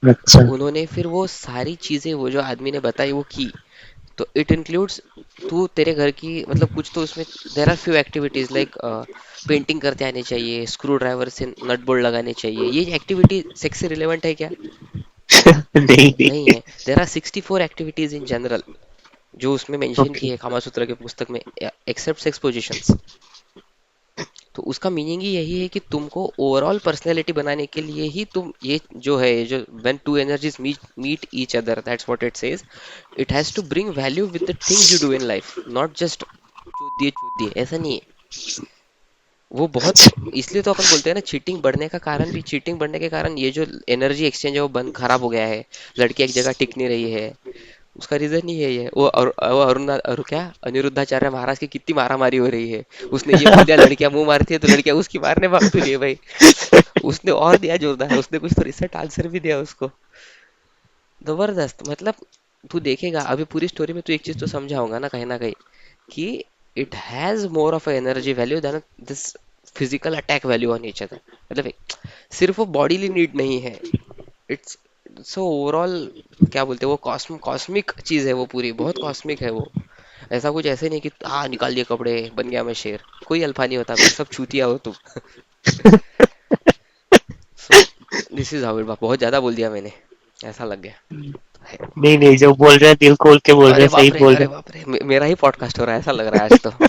तो अच्छा। उन्होंने फिर वो सारी चीज़ें वो जो आदमी ने बताई वो की। तो इट इंक्लूड्स, तू तेरे घर की मतलब कुछ तो उसमें, there are few activities like painting करते आने चाहिए, स्क्रू ड्राइवर से नट बोल्ट लगाने चाहिए। ये एक्टिविटी सेक्स से रिलेवेंट है क्या? नहीं नहीं नहीं। है। There are 64 activities in general जो उसमें मेंशन की ओके। है कामा सूत्र के पुस्तक में, एक्सेप्ट सेक्स पोजिशंस। तो उसका मीनिंग ही यही है कि तुमको ओवरऑल पर्सनैलिटी बनाने के लिए ही तुम ये जो है, ये जो when two energies meet each other, that's what it says, it has to bring value with the things you do in life, not just चोद दिए, ऐसा नहीं है। वो बहुत, इसलिए तो अपन बोलते हैं ना, चीटिंग बढ़ने का कारण भी, चीटिंग बढ़ने के कारण ये जो एनर्जी एक्सचेंज है वो बंद खराब हो गया है, लड़की एक जगह टिक नहीं रही है, उसका रीजन ही है ये। वो और क्या, अनिरुद्धाचार्य महाराज की कितनी मारामारी हो रही है, उसने ये बोल दिया लड़कियां मुंह मारती है तो लड़कियां उसकी मारने भाग तो रही है भाई। उसने और दिया जोरदार, उसने कुछ तो रिसेंट आंसर भी दिया उसको, जबरदस्त। मतलब तू देखेगा अभी पूरी स्टोरी में, तू एक चीज तो समझा होगा ना कहीं कि it has more of energy value than this physical attack value on each other. मतलब सिर्फ वो बॉडीली नीड नहीं है, इट्स सो ओवरऑल, क्या बोलते हैं वो, कॉस्मिक चीज है वो पूरी, बहुत कॉस्मिक है वो। ऐसा कुछ ऐसे नहीं कि हाँ निकाल दिए कपड़े बन गया मैं शेर, कोई अल्फा नहीं होता भाई, सब चूतिया हो तुम। So this is how it, बहुत ज्यादा बोल दिया मैंने, ऐसा लग गया। नहीं नहीं, जो बोल रहे हैं दिल खोल के बोल रहे अरे हैं, सही बाप रे, बोल अरे रहे बाप रे, मेरा ही पॉडकास्ट हो रहा है ऐसा लग रहा है आज तो। हैं।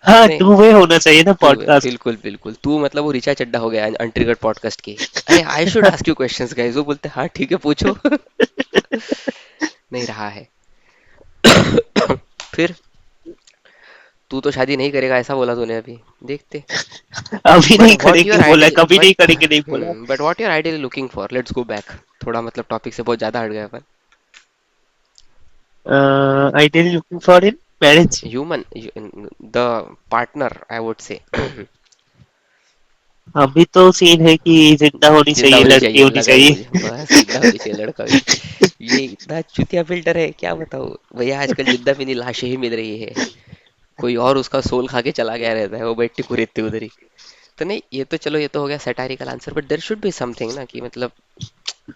हाँ, नहीं, टू वे होना चाहिए ना तू पॉडकास्ट। बिल्कुल बिल्कुल, तू मतलब वो ऋचा चड्ढा हो गया अनट्रिगर्ड पॉडकास्ट की। अरे I should ask you questions guys, वो बोलते हैं हाँ ठीक है पूछो। नहीं रहा है। फिर तू तो शादी नहीं करेगा ऐसा बोला तूने अभी, देखते। अभी बट नहीं व्हाट यू करेंगे आर बोला है, आइडियली कभी बट नहीं करेंगे नहीं बोला। But what you are ideally looking for, let's go back. थोड़ा मतलब टॉपिक से बहुत ज्यादा हट गया अपन। Ideally looking for in marriage. Human, the partner I would say. अभी तो सीन है कि जिंदा होनी जिंदा चाहिए, होनी लड़की चाहिए, होनी लगा ही चाहिए। मुझे, बस जिंदा होनी चाहिए, लड़का भी। ये इतना चुतिया फिल्टर है क्या बताऊँ भैया, आजकल जिंदा भी नहीं लाशें ही मिल रही है। कोई और उसका सोल खा के चला गया रहता है, वो बैठी कुरेदती उधर ही। तो नहीं, ये तो चलो, ये तो हो गया satirical answer, but there should be something ना कि मतलब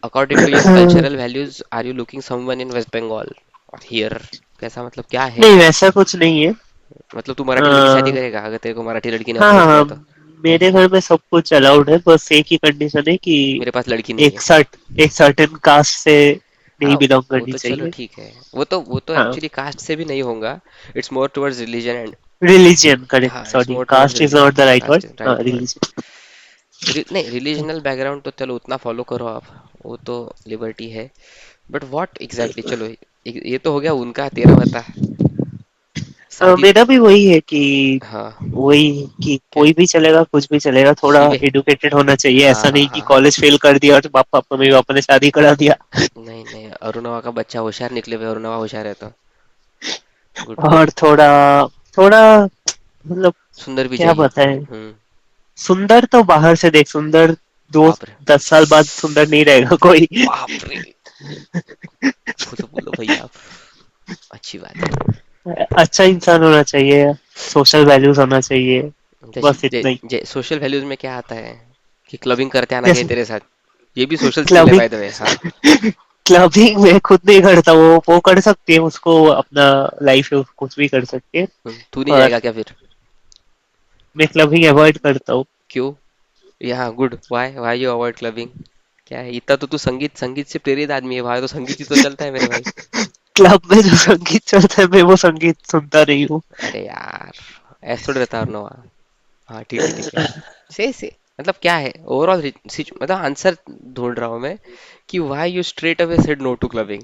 according to your cultural values are you looking someone in waste Bengal और हियर, कैसा मतलब क्या है। नहीं, वैसा कुछ नहीं है। मतलब तू मराठी लड़की शादी अ, करेगा अगर तेरे को मराठी लड़की ने हाँ अप्रोच किया हाँ, तो। मेरे घर में सब कुछ अलाउड है, बस एक ही कंडीशन है कि मेरे पास लड़की नहीं एक है। सर्ट एक सर्टेन कास्ट से नहीं हाँ, बिलोंग वो करनी तो चलो चाहिए। ठीक है। वो तो हाँ, एक्चुअली कास्ट से भी नहीं होगा। It's more towards religion and, religion, correct, हाँ it's sorry, more towards caste is not the religion, right word. Caste is हाँ, राइट वर्ड। रिलीजियन। नहीं, रिलीजनल बैकग्राउंड तो चलो उतना फॉलो करो आप, वो तो लिबर्टी है। बट व्हाट एग्जैक्टली, चलो ये तो हो गया उनका, तेरा बता। शादी। मेरा भी वही है कि हाँ। वही कि क्या। कोई भी चलेगा, कुछ भी चलेगा, थोड़ा शिवे। एडुकेटेड होना चाहिए। हाँ ऐसा हाँ नहीं कि हाँ हाँ। कॉलेज फेल कर दिया और पापा मम्मी पापा ने शादी करा दिया। नहीं नहीं, अरुणवा का बच्चा होशियार निकले हुए, अरुणवा होशियार है तो गुड गुड। और थोड़ा थोड़ा मतलब सुंदर भी क्या चाहिए। बताएं। हम्म। सुंदर तो बाहर से देख, सुंदर दो बाप रे। 10 साल बाद सुंदर नहीं रहेगा कोई। बाप रे। बोलो बोलो भैया आप, अच्छी बात है। अच्छा इंसान होना चाहिए, सोशल वैल्यूज होना चाहिए, जैसे बस इतना ही। सोशल वैल्यूज में क्या आता है कि क्लबिंग करते आना चाहिए जैसे तेरे साथ। ये भी सोशल स्किल है क्लबिंग बाय द वे, हाँ। क्लबिंग में खुद नहीं करता, वो कर सकती है, उसको अपना लाइफ है, कुछ भी कर सकती है। तू नहीं पर जाएगा क्या फिर। मैं क्लबिंग अवॉइड करता हूँ। क्यों। यहाँ good, why why you avoid clubbing. क्या है, इतना तो तू संगीत संगीत से प्रेरित आदमी है, वहां तो संगीत ही तो चलता है मेरे भाई। क्लब में जो संगीत चलता है, मैं वो संगीत सुनता नहीं हूँ। अरे यार, ऐसा थोड़ी रहता है ना। हाँ ठीक है ठीक है। से मतलब क्या है ओवरऑल, मतलब आंसर ढूंढ रहा हूँ मैं कि why you straight away said no to clubbing.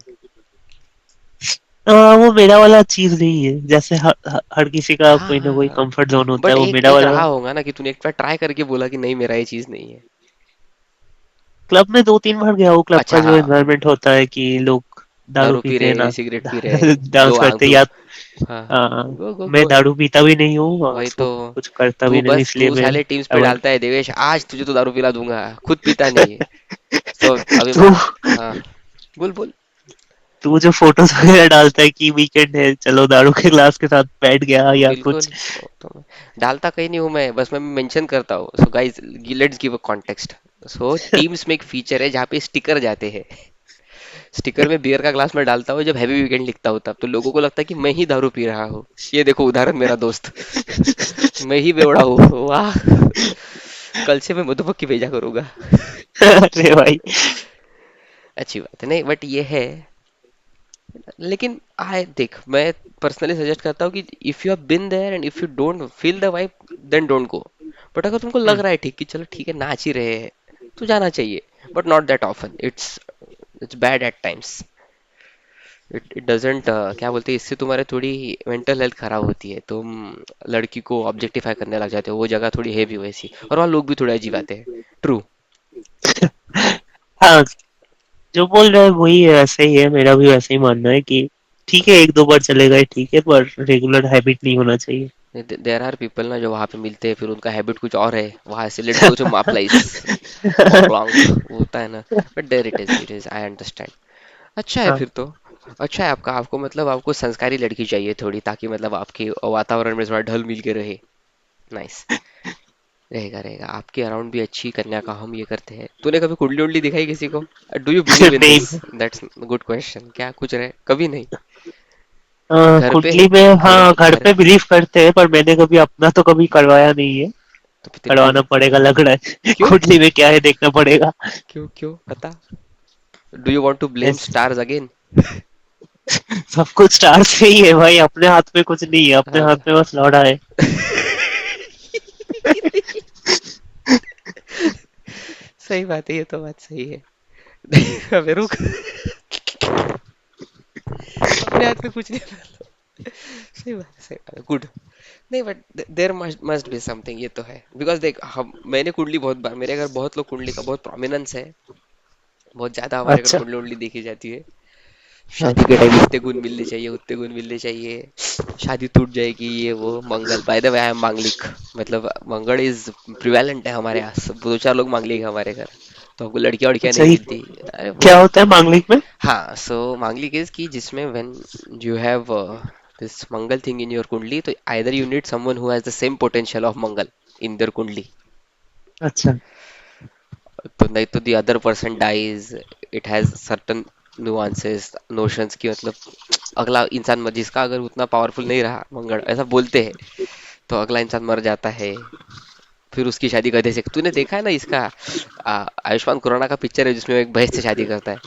वो मेरा वाला चीज नहीं है, जैसे हर किसी का हाँ कोई ना हाँ कोई हाँ। कंफर्ट जोन होता बट है, वो एक मेरा एक वाला। रहा होगा ना कि तूने एक बार ट्राई करके बोला कि नहीं मेरा ये चीज नहीं है। क्लब में 2-3 बार गया हूँ। क्लब अच्छा का जो हाँ। एनवायरनमेंट होता है कि लोग दारू दारू पी पीते हैं रहे, ना, सिगरेट पी रहे, दो डांस आंख करते हैं दो। या। हाँ। हाँ, गो गो मैं गो है। दारू पीता भी नहीं हूँ और वही उसको तो। कुछ करता तू भी नहीं हूँ, बस इसलिए तू मैं साले टीम्स पे अवॉइड। डालता है, देवेश आज तुझे तो दारू पिला दूंगा, खुद पीता नहीं है। सो अभी तू मैं। हाँ। बोल बोल। तू जो फोटोज वगैरह डालता है कि वीकेंड है, चलो दारू के ग्लास के साथ बैठ गया या बिल्कुल। कुछ। तो मैं डालता कहीं नहीं हूँ मैं, बस मैं मेंशन करता हूँ। So guys, let's give a context. So teams में एक फीचर है जहाँ पे स्टिकर जाते हैं। स्टिकर में बियर का ग्लास में डालता हूँ जब हैवी वीकेंड लिखता हूँ, तब तो लोगों को लगता है कि मैं ही दारू पी रहा हूँ। ये देखो उदाहरण, मेरा दोस्त। मैं ही बेवड़ा हूँ, वाह। कल से मैं मधुमक्खी भेजा करूंगा। अरे भाई। अच्छी बात है, नहीं बट ये है। लेकिन आई देख, मैं पर्सनली सजेस्ट करता हूँ कि if you have been there and if you don't feel the vibe, then don't go. But अगर तुमको लग हम्म। रहा है ठीक कि चलो ठीक है नाच ही रहे हैं, तो जाना चाहिए। But not that often, it's bad at times. It doesn't, क्या बोलते हैं, इससे तुम्हारे थोड़ी मेंटल हेल्थ खराब होती है, तुम लड़की को ऑब्जेक्टिफाई करने लग जाते हो, वो जगह थोड़ी है भी वैसी, और वहाँ लोग भी थोड़े अजीब आते हैं। ट्रू। हाँ, जो बोल रहा है वही है, ऐसे ही है, मेरा भी वैसे ही मानना है कि ठीक है, 1-2 बार चले गए ठीक है, पर रेगुलर हैबिट नहीं होना चाहिए। देर आर पीपल ना जो वहाँ पे मिलते हैं, फिर उनका हैबिट कुछ और है, वहाँ से let's go to my place, मोंक्लांग, वो होता है ना। But there it is I understand. अच्छा है हाँ, फिर तो। अच्छा है आपका, आपको मतलब आपको संस्कारी लड़की चाहिए थोड़ी, ताकि मतलब आपके वातावरण में थोड़ा ढल मिल के रहे। नाइस। रहेगा रहेगा, आपके अराउंड भी अच्छी कन्या का हम ये करते हैं। तूने कभी कुंडली उंडली दिखाई किसी को। डू यू बिलीव इन नहीं। दिस। दैट्स गुड क्वेश्चन, क्या कुछ रहे कभी नहीं। घर पे। कुंडली में घर हाँ, घर घर। पे बिलीव करते हैं, पर मैंने कभी अपना तो कभी करवाया नहीं है। तो तेरे को। करवाना पड़ेगा लग रहा है। क्यों। कुंडली में क्या है देखना पड़ेगा। क्यों क्यों बता। Do you want to blame ऐस- स्टार्स अगेन? सब कुछ स्टार से ही है भाई, अपने हाथ में कुछ नहीं है, अपने हाथ में बस लौड़ा है। सही बात है, ये तो बात सही है। अबे रुक, अपने हाथ में कुछ नहीं था। सही बात है, सही बात है, गुड। नहीं but there must must be something, ये तो है। बिकॉज देख, हम मैंने कुंडली बहुत बार, मेरे घर बहुत लोग कुंडली का बहुत प्रोमिनेंस है। बहुत ज्यादा हमारे घर अच्छा। कुंडली उंडली देखी जाती है। शादी के अच्छा। टाइम इतने गुण मिलने चाहिए, उतने गुण मिलने चाहिए। शादी टूट जाएगी, ये वो, Mangal, by the way I am मांगलिक। मतलब मंगल इज प्रिवेलेंट है हमारे यहाँ, सब दो चार लोग मांगलिक है हमारे घर। तो हमको लड़कियां वड़कियां अच्छा, नहीं ये मिलती। अरे वो, क्या होता है मांगलिक में? हाँ, सो मांगलिक इज कि जिसमें when you have this Mangal thing in your kundli, तो either you need someone who has the same potential of Mangal in their kundli. अच्छा। तो नहीं तो the other person dies, it has certain nuances, notions की, मतलब अगला इंसान जिसका अगर उतना पावरफुल नहीं रहा मंगल, ऐसा बोलते हैं, तो अगला इंसान मर जाता है। फिर उसकी शादी गधे से, तूने देखा है ना इसका, आयुष्मान खुराना का पिक्चर है जिसमें वो एक भैंस से शादी करता है।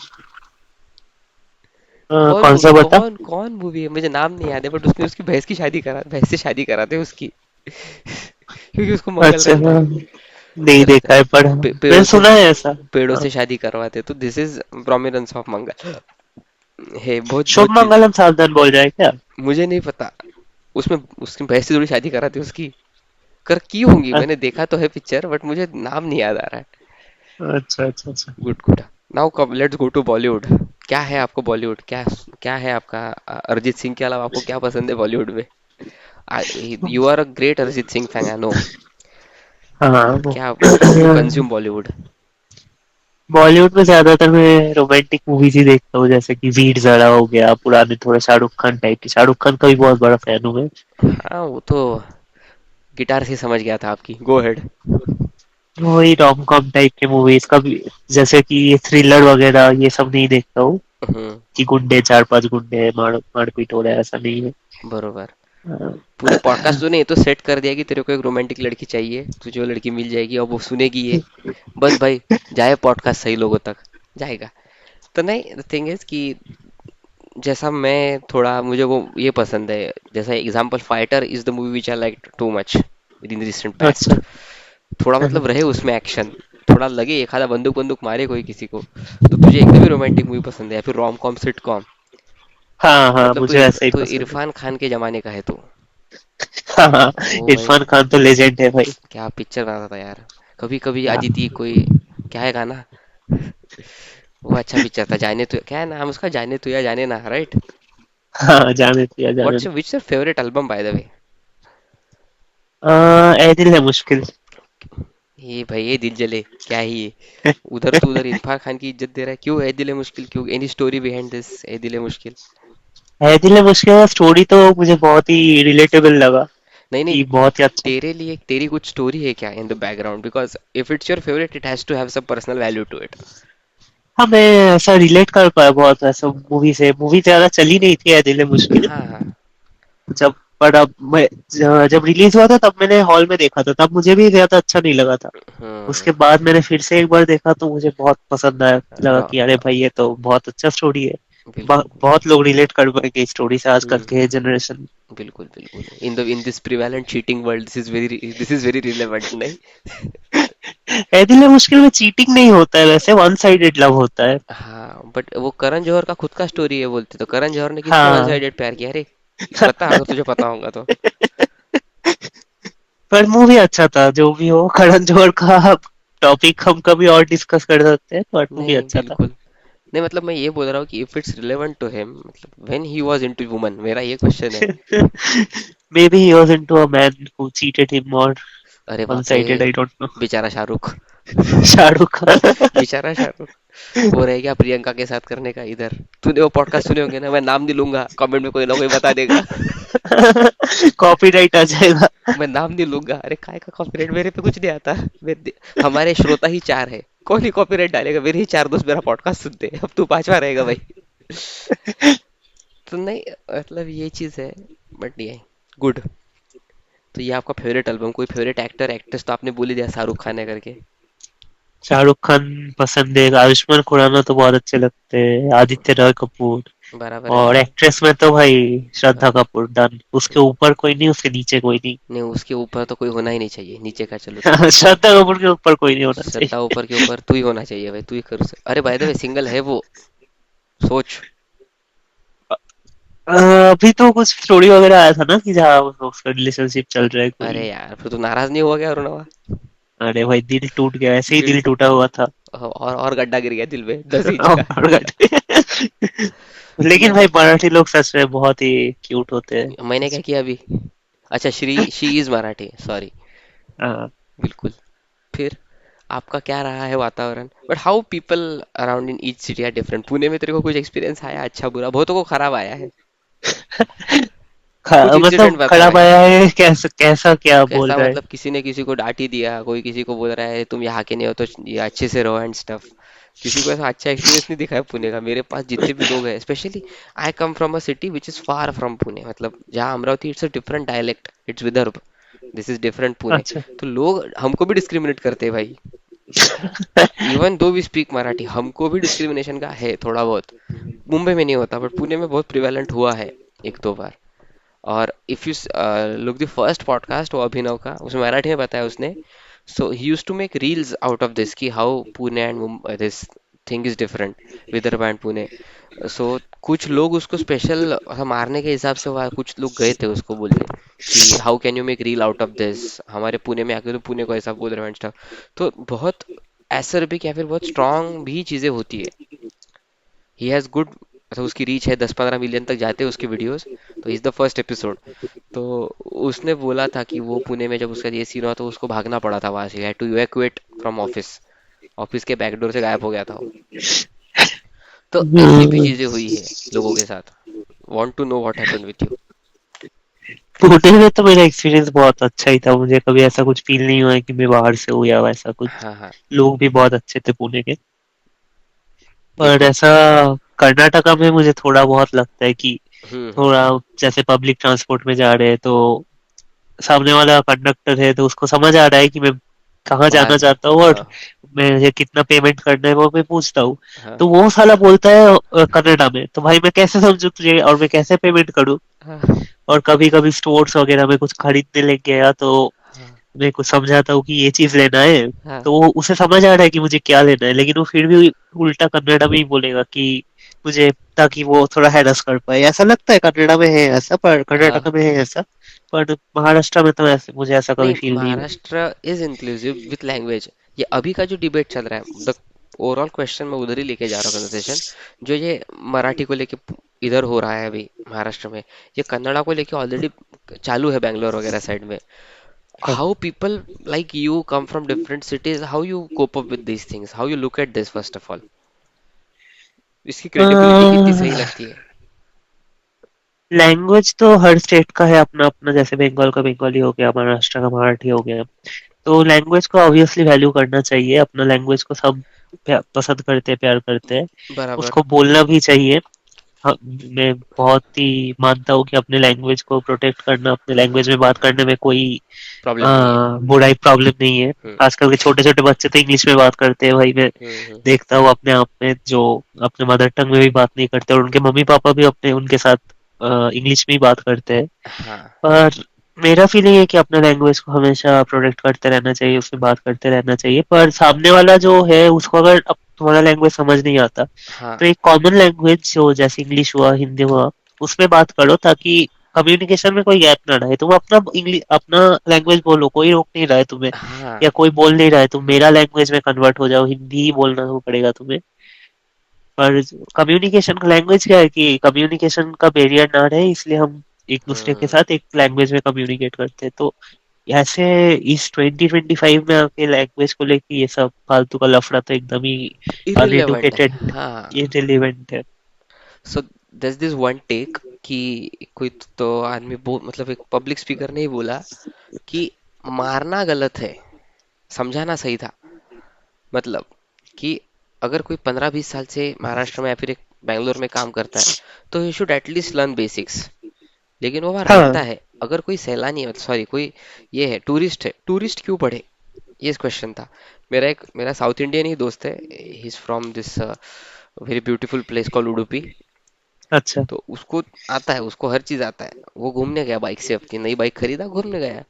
कौन कौन सा मूवी, बता? कौन कौन मूवी है, मुझे नाम नहीं याद है, बट उसने उसकी भैंस की शादी करा, भैंस से शादी कराते हैं उसकी। क्योंकि उसको मंगल अच्छा, रहता है। हाँ, नहीं करते देखा है पर पेड़ों मैंने से, सुना है ऐसा। पेड़ों हाँ। से शादी करवाते, तो दिस इज प्रोमिनेंस ऑफ मंगल है। बहुत शुभ बहुत चीज, मंगलम सावधान बोल जाए क्या? मुझे नहीं पता। उसमें उसकी भैंस से थोड़ी शादी कराते उसकी, कर की होंगी, अ- मैंने देखा तो है पिक्चर, बट मुझे नाम नहीं याद आ रहा है। अच्छा, अच्छा, अच्छा। Good good. Now come, let's go to Bollywood. क्या है आपको बॉलीवुड, क्या क्या है आपका, अरिजीत सिंह के अलावा आपको क्या पसंद है बॉलीवुड में? You are a great Arijit Singh fan, I know. हाँ, बट वो क्या, how do you consume Bollywood? Bollywood में ज्यादातर मैं रोमांटिक मूवीज ही देखता हूँ, जैसे कि वीर ज़ारा हो गया, पुराने थोड़े शाहरुख खान टाइप की। शाहरुख खान का भी बहुत बड़ा फैन हूँ मैं। हाँ वो तो गिटार से समझ गया था आपकी, गो हेड। वही रोम कॉम टाइप के मूवीज का भी, जैसे कि ये थ्रिलर वगैरह ये सब नहीं देखता हूँ। हम्म, कि गुंडे चार पांच गुंडे हैं, मारपीट हो रहा है, ऐसा नहीं है। बरोबर। हाँ। पूरे पॉडकास्ट तूने ये तो सेट कर दिया कि तेरे को एक रोमांटिक लड़की चाहिए, तुझे वो लड़की मिल जाएगी और वो सुनेगी ये। बस भाई, जाए पॉडकास्ट सही लोगों तक, जाएगा। तो नहीं, द थिंग इज कि जैसा मैं थोड़ा, मुझे वो ये पसंद है, जैसा example fighter is the movie which I like too much in recent अच्छा। पास्ट। थोड़ा मतलब रहे उसमें एक्शन, थोड़ा लगे एक आधा बंदूक बंदूक मारे कोई किसी को, तो तुझे एकदम ही रोमांटिक मूवी पसंद है, या फिर रोम कॉम सिट कॉम। हाँ, हाँ, मतलब मुझे ऐसा ही तू पसंद है। इरफान खान के जमाने का है तू। हाँ, हाँ। वो भाई, इरफान खान तो लेजेंड है भाई। क्या पिक्चर बनाता था यार। कभी कभी हाँ, आती थी कोई, क्या है गाना, वो अच्छा पिक्चर था। जाने तो, क्या है नाम उसका, जाने तो या जाने ना, राइट? हाँ, जाने दिया, जाने व्हाट्स दिया। Which your favourite album by the way? Ae Dil Hai मुश्किल। ये भाई, ये दिल जले, क्या ही ये। उधर तो उधर इरफान खान की इज्जत दे रहा है, क्यों है दिल मुश्किल, क्यों, एनी स्टोरी बिहाइंड दिस है दिल मुश्किल? ए दिल है मुश्किल का स्टोरी तो मुझे बहुत ही रिलेटेबल लगा। नहीं नहीं, कि बहुत ही अच्छा। तेरे लिए तेरी कुछ स्टोरी है क्या in the background? Because if it's your favourite, it has to have some personal value to it. हाँ, मैं ऐसा रिलेट कर पाया बहुत ऐसा मूवी से। मूवी ज्यादा चली नहीं थी ए दिल है मुश्किल। हाँ हाँ। जब पर अब मैं जब रिलीज हुआ था तब मैंने हॉल में देखा था, तब मुझे भी ज्यादा अच्छा नहीं लगा था। हम्म। उसके बाद मैंने फिर से एक बार देखा तो मुझे बहुत पसंद आया, लगा रॉ- कि अरे भाई ये तो बहुत अच्छा स्टोरी है। बिल्कुल। बहुत लोग रिलेट कर पाएंगे इस स्टोरी से, आजकल हम्म, के जनरेशन। बिल्कुल बिल्कुल, in this prevalent cheating world, this is very relevant, नहीं? ए दिल है मुश्किल में चीटिंग नहीं होता है, वैसे वन साइडेड लव होता है। हाँ बट वो करण जौहर का खुद का स्टोरी है बोलते, तो करण जौहर ने किससे वन हाँ। साइडेड प्यार किया रे? बता, अगर तुझे पता होगा तो। पर मूवी अच्छा था, जो भी हो। करण जौहर का टॉपिक हम कभी और डिस्कस कर सकते हैं, बट मूवी नहीं अच्छा था। बिल्कुल। नहीं मतलब मैं ये बोल रहा हूँ कि if it's relevant to him, मतलब when he was into woman, मेरा ये क्वेश्चन है। Maybe he was into a man who cheated him more अरे बाप रे, one-sided, I don't know. बेचारा शाहरुख। शाहरुख खान। बेचारा शाहरुख, वो रह गया प्रियंका के साथ करने का इधर। तूने वो पॉडकास्ट सुने होंगे ना, मैं नाम नहीं लूंगा, कमेंट में कोई ना कोई बता देगा। कॉपीराइट आ जाएगा। मैं नाम नहीं लूंगा, अरे काय का कॉपीराइट, मेरे पे कुछ नहीं आता। हमारे श्रोता ही चार है, कौन ही कॉपीराइट डालेगा? मेरे ही चार दोस्त मेरा पॉडकास्ट सुनते हैं, अब तू पांचवा रहेगा भाई। तो नहीं, मतलब ये चीज है। बट ये गुड। तो ये आपका फेवरेट एल्बम, कोई फेवरेट एक्टर एक्ट्रेस तो आपने बोल ही दिया शाहरुख खान है करके। शाहरुख खान पसंद है, आयुष्मान खुराना तो बहुत अच्छे लगते हैं, आदित्य रॉय कपूर। बराबर है और भाई। एक्ट्रेस में तो भाई हाँ, श्रद्धा कपूर डन, उसके ऊपर कोई नहीं, उसके नीचे कोई नहीं। नहीं उसके ऊपर तो कोई होना ही नहीं चाहिए, नीचे का चलो ठीक है। श्रद्धा कपूर के ऊपर कोई नहीं होना श्रद्धा चाहिए। ऊपर के ऊपर तू ही होना चाहिए भाई, तू ही कर अरे बाय द वे सिंगल है वो, सोच। अभी तो कुछ स्टोरी वगैरह आया था ना कि जहाँ उसका रिलेशनशिप चल रहा है अरे कोई। यार फिर तू नाराज नहीं हुआ क्या अरुणवा? अरे भाई दिल टूट गया, ऐसे ही दिल दिल टूट टूटा हुआ था। और गड्ढा गिर गया दिल में 10 इंच का। और लेकिन मैं भाई मराठी लोग सच में बहुत ही क्यूट होते हैं। मैंने क्या किया अभी? अच्छा, शी इज मराठी, सॉरी। हाँ। बिल्कुल। फिर आपका क्या रहा है वातावरण, but how people around in each city are different? Pune में तेरे को कुछ एक्सपीरियंस आया अच्छा बुरा? बहुतों को खराब आया है। कुछ मतलब इंसिडेंट बता खराब भाई। आया है, कैसा कैसा क्या बोल कैसा रहा है? मतलब किसी ने किसी को डांट ही दिया, कोई किसी को बोल रहा है तुम यहाँ के नहीं हो तो ये अच्छे से रहो एंड स्टफ। किसी को ऐसा अच्छा एक्सपीरियंस नहीं दिखा है पुणे का मेरे पास जितने भी लोग हैं, specially I come from a city which is far from Pune, मतलब जहाँ Amravati it's a different dialect, it's Vidarbha, this is different Pune. अच्छा। तो लोग हमको भी डिस्क्रिमिनेट करते हैं भाई। Even though we speak Marathi, हमको भी डिस्क्रिमिनेशन का है थोड़ा बहुत। मुंबई में नहीं होता बट पुणे में बहुत प्रिवेलेंट हुआ है एक दो बार। और if you look the first podcast वो अभिनव का, उसमें मराठी में बताया उसने। So he use to make reels out of this कि how Pune and this thing is different, Vidarbha and Pune. सो कुछ लोग उसको स्पेशल मारने के हिसाब से वहाँ कुछ लोग गए थे उसको बोलने कि how can you make reel out of this, हमारे पुणे में आके तो पुणे को ऐसा बोल रहे हो एंड स्टफ। तो बहुत एसरबिक या फिर बहुत स्ट्रांग भी चीज़ें होती है। ही हैज़ गुड, मतलब उसकी रीच है 10-15 मिलियन तक जाते हैं उसके वीडियोस। तो इज़ द फर्स्ट एपिसोड। तो उसने बोला था कि वो पुणे में जब उसका ये सीन हुआ तो उसको भागना पड़ा था वहां से, had to evacuate from office, office के बैकडोर से गायब हो गया था वो। तो ऐसी भी हम्म। चीजें हुई है लोगों के साथ। Want to know what happened with you? Pune में तो मेरा एक्सपीरियंस बहुत अच्छा ही था, मुझे कभी ऐसा कुछ फील नहीं हुआ है कि मैं बाहर से हूँ या वैसा कुछ। हाँ हाँ। लोग भी बहुत अच्छे थे पुणे के। पर देखो। ऐसा कर्नाटका में मुझे थोड़ा बहुत लगता है कि हम्म। थोड़ा, जैसे पब्लिक ट्रांसपोर्ट में जा रहे हैं तो सामने वाला कंडक्टर है तो उसको समझ आ रहा है कि मैं कहाँ जाना बाहर से। चाहता हूँ, और हाँ मुझे कितना पेमेंट करना है वो मैं पूछता हूँ। हाँ तो वो साला बोलता है कन्नड़ा में, तो भाई मैं कैसे समझू तुझे और मैं कैसे पेमेंट करूँ? हाँ और कभी कभी स्टोर्स वगैरह में कुछ खरीदने लग गया तो हाँ मैं कुछ समझाता हूँ कि ये चीज लेना है, हाँ तो वो उसे समझ आ रहा है कि मुझे क्या लेना है, लेकिन वो फिर भी उल्टा कन्नड़ा में ही बोलेगा कि मुझे, ताकि वो थोड़ा हैरस कर पाए। ऐसा लगता है कन्नड़ा में है ऐसा, पर हाँ। कर्नाटक में है ऐसा। पर महाराष्ट्र में तो ऐसे मुझे ऐसा कभी नहीं, फील नहीं हुआ। Maharashtra is inclusive with language. ये अभी का जो डिबेट चल रहा है, द ओवरऑल क्वेश्चन मैं उधर ही लेके जा रहा हूँ कन्वर्सेशन। जो ये मराठी को लेके इधर हो रहा है अभी महाराष्ट्र में, ये कन्नड़ा को लेके ऑलरेडी चालू है बैंगलोर वगैरह साइड में। हाँ। How people like you come from different cities, how you cope up with these things, how you look at this first of all? इसकी क्रेडिबिलिटी कितनी सही लगती है? लैंग्वेज तो हर स्टेट का है अपना अपना, जैसे बंगाल का बंगाली हो गया, महाराष्ट्र का मराठी हो गया। तो लैंग्वेज को ऑब्वियसली वैल्यू करना चाहिए, अपना लैंग्वेज को सब पसंद करते हैं, प्यार करते हैं। बराबर। उसको बोलना भी चाहिए। हाँ, मैं बहुत ही मानता हूँ कि अपने लैंग्वेज को प्रोटेक्ट करना, अपने लैंग्वेज में बात करने में कोई प्रॉब्लम नहीं है। बुराई, प्रॉब्लम नहीं है। हम्म आजकल के छोटे छोटे बच्चे तो इंग्लिश में बात करते हैं भाई, मैं हम्म। देखता हूँ अपने आप में, जो अपने मदर टंग में भी बात नहीं करते, और उनके मम्मी पापा भी अपने उनके साथ इंग्लिश में ही बात करते हैं। हाँ पर मेरा फीलिंग है कि अपने लैंग्वेज को हमेशा प्रोटेक्ट करते रहना चाहिए, उसमें बात करते रहना चाहिए। पर सामने वाला जो है उसको अगर अब तुम्हारा लैंग्वेज समझ नहीं आता, हाँ तो एक कॉमन लैंग्वेज जो जैसे इंग्लिश हुआ, हिंदी हुआ, उसमें बात करो, ताकि कम्युनिकेशन में कोई गैप ना रहे। तुम अपना इंग्लिश, अपना लैंग्वेज बोलो, कोई रोक नहीं रहा है तुम्हें, हाँ। या कोई बोल नहीं रहा है तुम मेरा लैंग्वेज में कन्वर्ट हो जाओ, हिंदी ही बोलना हो पड़ेगा तुम्हें। पर कम्युनिकेशन का लैंग्वेज क्या है कि कम्युनिकेशन का बैरियर ना रहे, इसलिए हम एक दूसरे के हम्म। साथ एक लैंग्वेज में कम्युनिकेट करते हैं। तो ऐसे इस 2025 में आके लैंग्वेज को लेके ये सब फालतू का लफड़ा तो एकदम ही इरिलेवेंट है। अनएडुकेटेड, हाँ। इररिलेवेंट है। सो there's दिस वन टेक कि कोई तो आदमी मतलब एक पब्लिक स्पीकर ने ही बोला कि मारना गलत है, समझाना सही था। मतलब कि अगर कोई 15-20 साल से महाराष्ट्र में या फिर एक बैंगलोर में काम करता है तो he should at least learn basics. लेकिन वो वहाँ हाँ। रहता है, अगर कोई सैलानी है, सॉरी कोई ये है टूरिस्ट है, टूरिस्ट क्यों पढ़े? ये क्वेश्चन था। मेरा साउथ इंडियन ही दोस्त है। ही is from this very beautiful place call Udupi. अच्छा। तो उसको आता है, उसको हर चीज आता है। वो घूमने गया बाइक से, अपनी नई बाइक खरीदा, घूमने गया।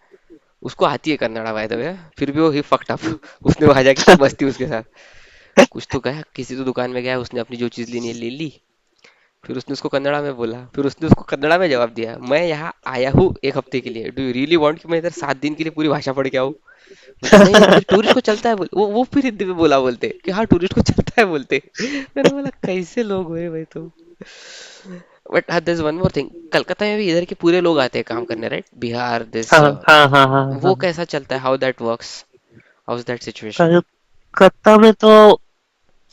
उसको आती है कन्नड़ा बाय द वे, फिर भी वो ही फक्ड अप। उसने वहां जाके खूब मस्ती उसके साथ। कुछ तो गया किसी तो दुकान में गया, उसने अपनी जो चीज लेनी है ले ली। फिर उसने उसको कन्नड़ा में बोला, फिर उसने उसको कन्नड़ा में जवाब दिया, मैं यहाँ आया हूँ 1 हफ्ते के लिए, डू यू रियली वांट कि मैं इधर 7 दिन के लिए पूरी भाषा पढ़ के आऊँ? बोलते नहीं नहीं, फिर टूरिस्ट को चलता है बोल, वो फिर हिंदी में बोला, बोलते कि हाँ टूरिस्ट को चलता है बोलते। मैंने बोला कैसे लोग हुए भाई तुम। बट हाँ, this one more thing, Calcutta में भी इधर के पूरे लोग आते हैं काम करने, राइट? बिहार दिस, हाँ हाँ हाँ हाँ वो हाँ। कैसा चलता है? How that works? How is that situation? Calcutta में तो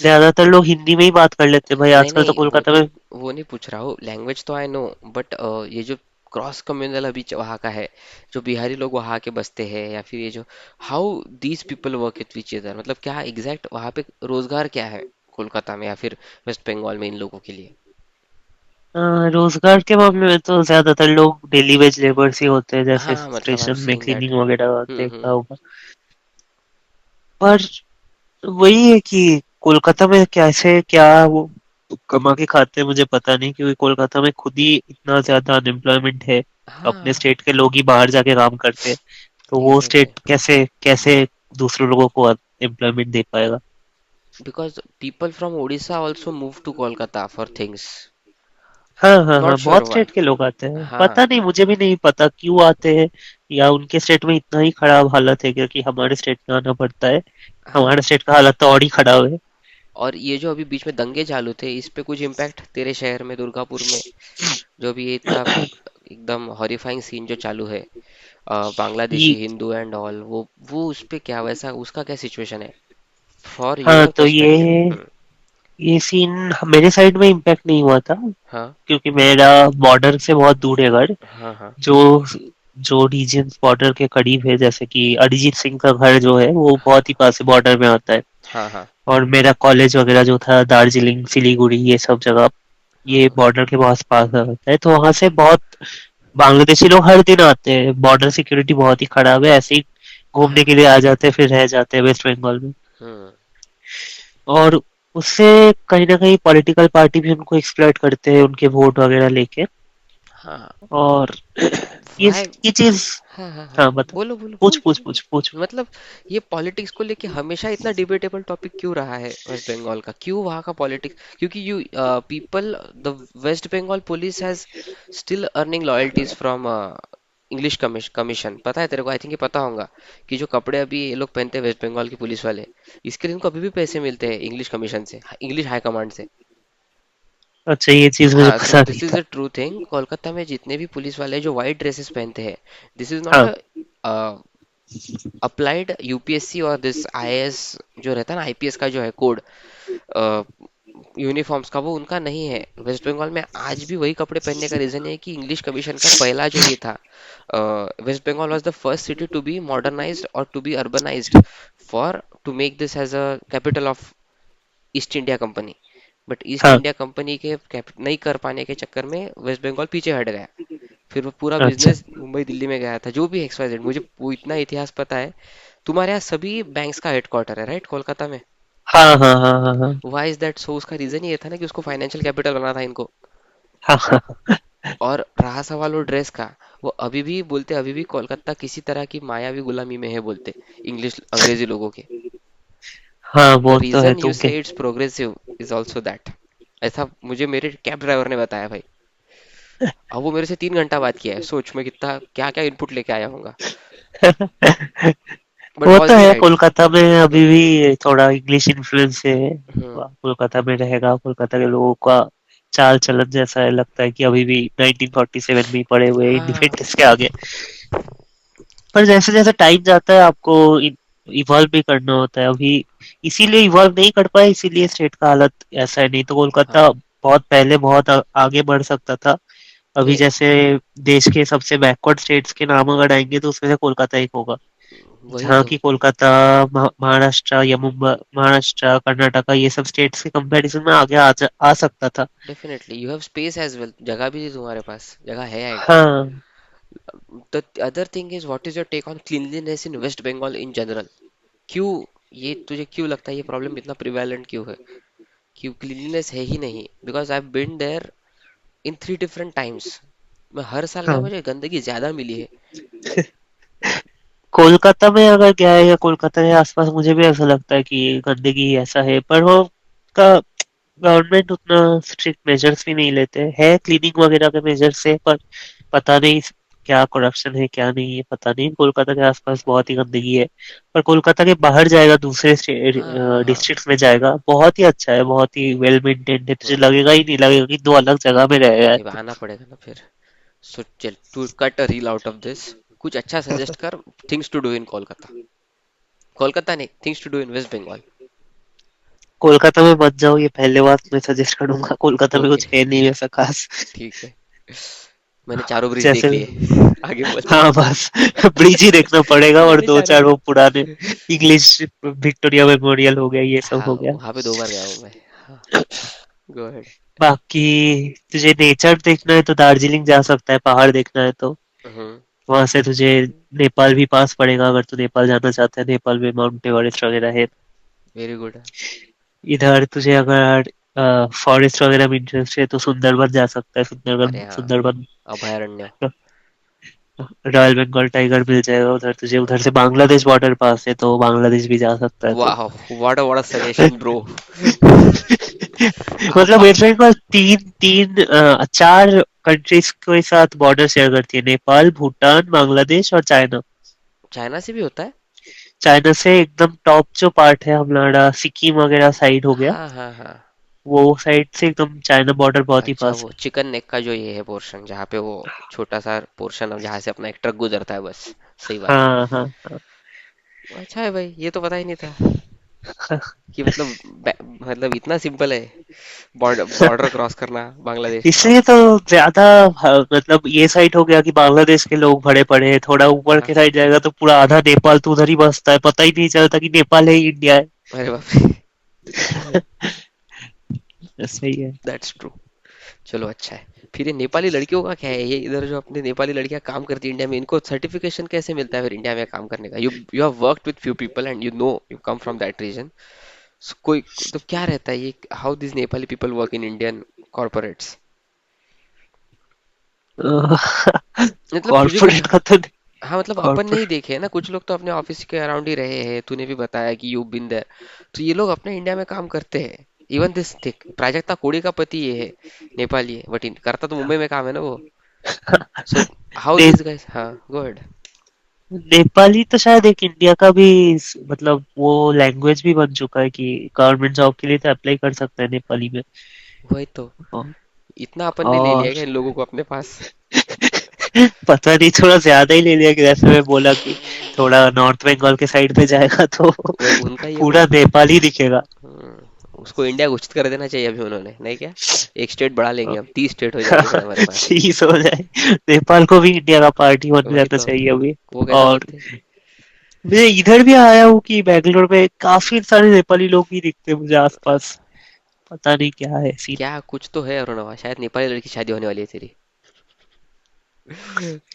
ज्यादातर लोग हिंदी में ही बात कर लेते हैं भाई, नहीं आजकल तो नहीं, कोलकाता में। वो नहीं पूछ रहा हूँ, लैंग्वेज तो आई नो, बट ये जो क्रॉस कम्युनल अभी वहाँ का है, जो बिहारी लोग वहाँ के बसते हैं, या फिर ये जो, how these people work with each other, मतलब क्या एग्जैक्ट वहाँ पे रोजगार क्या है कोलकाता में या फिर वेस्ट बंगाल में इन लोगों के लिए? रोजगार के मामले में तो ज्यादातर लोग डेली वेज लेबर्स ही होते हैं, जैसे हाँ मतलब आई एम स्टेशन में सेइंग दैट। क्लीनिंग वगैरह देखा हम्म। होगा। पर वही है कि कोलकाता में कैसे क्या वो कमा के खाते हैं मुझे पता नहीं, क्योंकि कोलकाता में खुद ही इतना ज्यादा अनएम्प्लॉयमेंट है। अपने हाँ, स्टेट के लोग ही बाहर जाके काम करते हैं, तो वो एग्जैक्टली। स्टेट कैसे कैसे दूसरे लोगों को एम्प्लॉयमेंट दे पाएगा। Because people from Odisha also move to Kolkata for things. हाँ हाँ हाँ, नॉट श्योर बहुत वाई। स्टेट के लोग आते हैं, हाँ पता नहीं, मुझे भी नहीं पता क्यों आते हैं, या उनके स्टेट में इतना ही खराब हालत है क्योंकि हमारे स्टेट में आना पड़ता है। हाँ। हमारे स्टेट का हालत तो और ही खराब है। और ये जो अभी बीच में दंगे चालू थे, इस पे कुछ इम्पैक्ट तेरे शहर में दुर्गापुर में, जो भी ये इतना एकदम हॉरिफाइंग सीन जो चालू है, बांग्लादेशी ये हिंदू एंड ऑल, वो उस पे क्या वैसा उसका क्या सिचुएशन है फॉर हाँ, योर तो पर्सपेक्टिव? ये सीन मेरे साइड में इम्पैक्ट नहीं हुआ था, हाँ क्योंकि मेरा बॉर्डर से बहुत दूर है घर। हाँ हाँ जो जो रीजन बॉर्डर के करीब है, जैसे कि अरिजीत सिंह का घर जो है वो बहुत ही पास बॉर्डर में आता है। हाँ हाँ और मेरा कॉलेज वगैरह जो था दार्जिलिंग सिलीगुड़ी ये सब जगह, ये हाँ। बॉर्डर के बहुत पास होता है, तो वहां से बहुत बांग्लादेशी लोग हर दिन आते हैं। बॉर्डर सिक्योरिटी बहुत ही खराब है, ऐसे ही घूमने हाँ। के लिए आ जाते हैं फिर रह जाते हैं वेस्ट बंगाल में। हम्म। और उससे कहीं ना कहीं पॉलिटिकल पार्टी भी उनको एक्सप्लॉइट करते हैं उनके वोट वगैरह लेके। हाँ। और ये वाई? ये चीज। हाँ हाँ हाँ, हाँ बता। बोलो बोलो, पूछ बोल पूछ बोल। पूछ पूछ। मतलब ये पॉलिटिक्स को लेके हमेशा इतना डिबेटेबल टॉपिक क्यों रहा है वेस्ट बंगाल का? क्यों वहाँ का पॉलिटिक्स? क्योंकि you people, the West Bengal police has still earning loyalties from English commission. पता है तेरे को? आई थिंक ये पता होगा कि जो कपड़े अभी ये लोग पहनते हैं वेस्ट बंगाल के पुलिस वाले, इसके लिए इनको अभी भी पैसे मिलते हैं इंग्लिश कमीशन से, इंग्लिश हाई कमांड से। अच्छा, ये चीज मुझे हाँ, सो पता नहीं दिस इज था। A true thing. कोलकाता में जितने भी पुलिस वाले जो व्हाइट ड्रेसेस पहनते हैं, दिस इज नॉट हाँ अ अप्लाइड यूपीएससी और दिस आईएएस जो रहता है ना, आईपीएस का जो है कोड यूनिफॉर्म्स का, वो उनका नहीं है। वेस्ट बंगाल में आज भी वही कपड़े पहनने का रीजन है कि इंग्लिश कमीशन का पहला जो ये था, West Bengal was the first city to be modernised और to be urbanised for to make this as a capital of East India Company. But East हाँ। इंडिया कंपनी के नहीं कर पाने के चक्कर में वेस्ट बंगाल पीछे हट गया। फिर वो पूरा अच्छा। बिजनेस मुंबई दिल्ली में गया था, जो भी एक्स वाई जेड, मुझे वो इतना इतिहास पता है। तुम्हारे यहाँ सभी बैंक्स का हेडक्वार्टर है, राइट, कोलकाता में? हाँ हाँ हाँ हाँ हाँ व्हाई इज दैट सो? उसका रीजन ये था ना कि उसको फाइनेंशियल कैपिटल बनाना था इनको। हाँ हाँ और रहा सवाल वो ड्रेस का, वो अभी भी बोलते, अभी भी कोलकाता किसी तरह की मायावी गुलामी में है बोलते, इंग्लिश अंग्रेजी लोगों के। हाँ, द वो तो है रीजन यू तुमके। से it's progressive is also that, ऐसा मुझे मेरे कैब ड्राइवर ने बताया भाई। अब वो मेरे से 3 घंटा बात किया है, सोच मैं कितना क्या क्या इनपुट लेके आया हूँगा। बट वो ऑल तो दी है, राइट। कोलकाता में हम्म अभी भी थोड़ा इंग्लिश इन्फ्लुएंस है। हम्म। कोलकाता में रहेगा, कोलकाता के लोगों का चाल चलन जैसा है, लगता है कि अभी भी 1947 में ही पड़े हुए हैं हाँ। इंडिपेंडेंस के आगे। पर जैसे जैसे टाइम जाता है आपको इवॉल्व भी करना होता है अभी, इसीलिए इवॉल्व नहीं कर पाए, इसीलिए स्टेट का हालत ऐसा है। नहीं तो कोलकाता हाँ। बहुत पहले बहुत आगे बढ़ सकता था। अभी ए, जैसे देश के सबसे बैकवर्ड स्टेट्स के नाम अगर आएंगे तो उसमें से कोलकाता एक होगा। वही जहाँ तो। की कोलकाता महाराष्ट्र या मुंबई, महाराष्ट्र कर्नाटका ये सब स्टेट्स के कंपैरिजन में आगे आ सकता था। Definitely you have space as well, जगह भी थी तुम्हारे पास, जगह है। हाँ। The other thing is, what is your take on cleanliness in waste Bengal in general? क्यों ये तुझे क्यों लगता है ये प्रॉब्लम इतना प्रिवेलेंट क्यों है? क्यों क्लीनलीनेस है ही नहीं? Because I been there in 3 different times. मैं हर साल गया, हाँ, मुझे गंदगी ज्यादा मिली है। कोलकाता में अगर गया है या कोलकाता के आसपास, मुझे भी ऐसा लगता है कि गंदगी ऐसा है, पर वो का गवर्नमेंट उतना स्ट्रिक्ट मेजर्स भी नहीं लेते है, क्लीनिंग वगैरह के मेजर्स से, पर पता नहीं क्या करप्शन है क्या नहीं है, पता नहीं। कोलकाता के आसपास बहुत ही गंदगी है, पर कोलकाता के बाहर जाएगा, दूसरे हाँ हाँ हाँ। डिस्ट्रिक्ट में जाएगा, बहुत ही अच्छा है, बहुत ही वेल मेंटेन्ड है, तुझे हम्म, लगेगा ही नहीं, लगेगा कि दो अलग जगह में रह रहा है नहीं तू। आना पड़ेगा ना फिर। सो चल, to cut a reel out of this, कुछ अच्छा सजेस्ट कर। Things to do in Kolkata. Kolkata नहीं, things to do in waste Bengal. Kolkata में मत जाओ, ये पहले बात मैं सजेस्ट करूंगा, कोलकाता में ओके, कुछ है नहीं ऐसा खास। ठीक है। मैंने चारों ब्रिज जैसे, देख लिए। आगे बोल। हाँ बस ब्रिज ही देखना पड़ेगा, और मैंने दो चारों। चार वो पुराने इंग्लिश, विक्टोरिया मेमोरियल हो गया, ये सब हाँ, हो गया। वहां पे 2 बार गया हूँ मैं। हाँ, गो अहेड। बाकी तुझे नेचर देखना है तो दार्जिलिंग जा सकता है, पहाड़ देखना है तो हम्म। वहां से तुझे नेपाल भी पास पड़ेगा, अगर तू नेपाल जाना चाहता है, नेपाल में माउंट एवरेस्ट वगैरह है। Very good. इधर तुझे अगर फॉरेस्ट वगैरह में इंटरेस्ट है तो सुंदरबन जा सकता है, अरे सुंदरबन हाँ, सुंदरबन अभयारण्य। रॉयल बंगाल टाइगर मिल जाएगा उधर तुझे, उधर से बांग्लादेश बॉर्डर पास है तो बांग्लादेश भी जा सकता है तो। वाह, व्हाट अ सजेशन ब्रो। मतलब आप वेस्ट बंगाल तीन तीन चार कंट्रीज के साथ बॉर्डर शेयर करती है, नेपाल, भूटान, बांग्लादेश और चाइना। चाइना से भी होता है? चाइना से एकदम टॉप जो पार्ट है हमारा, सिक्किम वगैरह साइड हो गया, हाँ हाँ हाँ। वो साइड से एकदम चाइना बॉर्डर बहुत ही अच्छा, पास वो है। चिकन नेक का जो ये है पोर्शन, जहाँ पे वो छोटा सा पोर्शन है जहाँ से अपना एक ट्रक गुजरता है बस। सही बात है। हाँ हाँ हाँ। अच्छा है भाई, ये तो पता ही नहीं था कि मतलब मतलब इतना सिंपल है बॉर्डर बॉर्डर क्रॉस करना बांग्लादेश का। इसलिए तो ज्यादा, मतलब ये साइड हो गया कि बांग्लादेश के लोग भरे पड़े हैं, थोड़ा ऊपर हाँ। के साइड जाएगा तो पूरा आधा नेपाल तो उधर ही बसता है, पता ही नहीं चलता कि नेपाल है ही इंडिया है। अरे बाप रे। सही है। That's true. चलो अच्छा है। फिर ये नेपाली लड़कियों का क्या है? ये इधर जो अपनी नेपाली लड़कियां काम करती है इंडिया में, इनको सर्टिफिकेशन कैसे मिलता है फिर इंडिया में काम करने का? You you have worked with few people and you know you come from that region. कोई तो क्या रहता है ये, how this Nepali people work in Indian corporates? मतलब तुझे कुछ। कॉर्पोरेट का तो, हाँ, मतलब अपन नहीं कॉर्पोरेट, देखे हैं ना, कुछ लोग तो अपने ऑफिस के अराउंड ही रहे हैं, तूने भी बताया कि यू बिन देयर। तो ये लोग अपने इंडिया में काम करते हैं। इवन दिस थिक प्राजक्ता कोड़ी का पति ये है, नेपाली है, बट करता तो मुंबई में काम है ना वो। सो हाउ ने, दिस गाइस, हाँ गो अहेड। नेपाली तो शायद एक इंडिया का भी मतलब वो लैंग्वेज भी बन चुका है कि गवर्नमेंट जॉब के लिए तो अप्लाई कर सकते हैं नेपाली में। वही तो। और, इतना अपन ने ले और लिया क्या इन लोगों को अपने पास? पता नहीं, थोड़ा ज्यादा ही ले लिया, कि जैसे मैं बोला कि थोड़ा नॉर्थ बंगाल के साइड पे जाएगा तो वही उनका ये वो। पूरा नेपाली दिखेगा। उसको इंडिया घोषित कर देना चाहिए अभी उन्होंने, नहीं क्या? एक स्टेट बढ़ा लेंगे हम, 30 स्टेट हो जाएंगे फिर हमारे पास। चीज हो जाए, नेपाल को भी इंडिया का पार्टी बन वही जाना तो। चाहिए अभी। वो कैसा और बोलते हैं? मैं इधर भी आया हूँ कि बैंगलोर में काफी सारे नेपाली लोग ही दिखते हैं मुझे आसपास, पता नहीं क्या है सीन। क्या कुछ तो है अरुणवा, शायद नेपाली लड़की की शादी होने वाली है तेरी।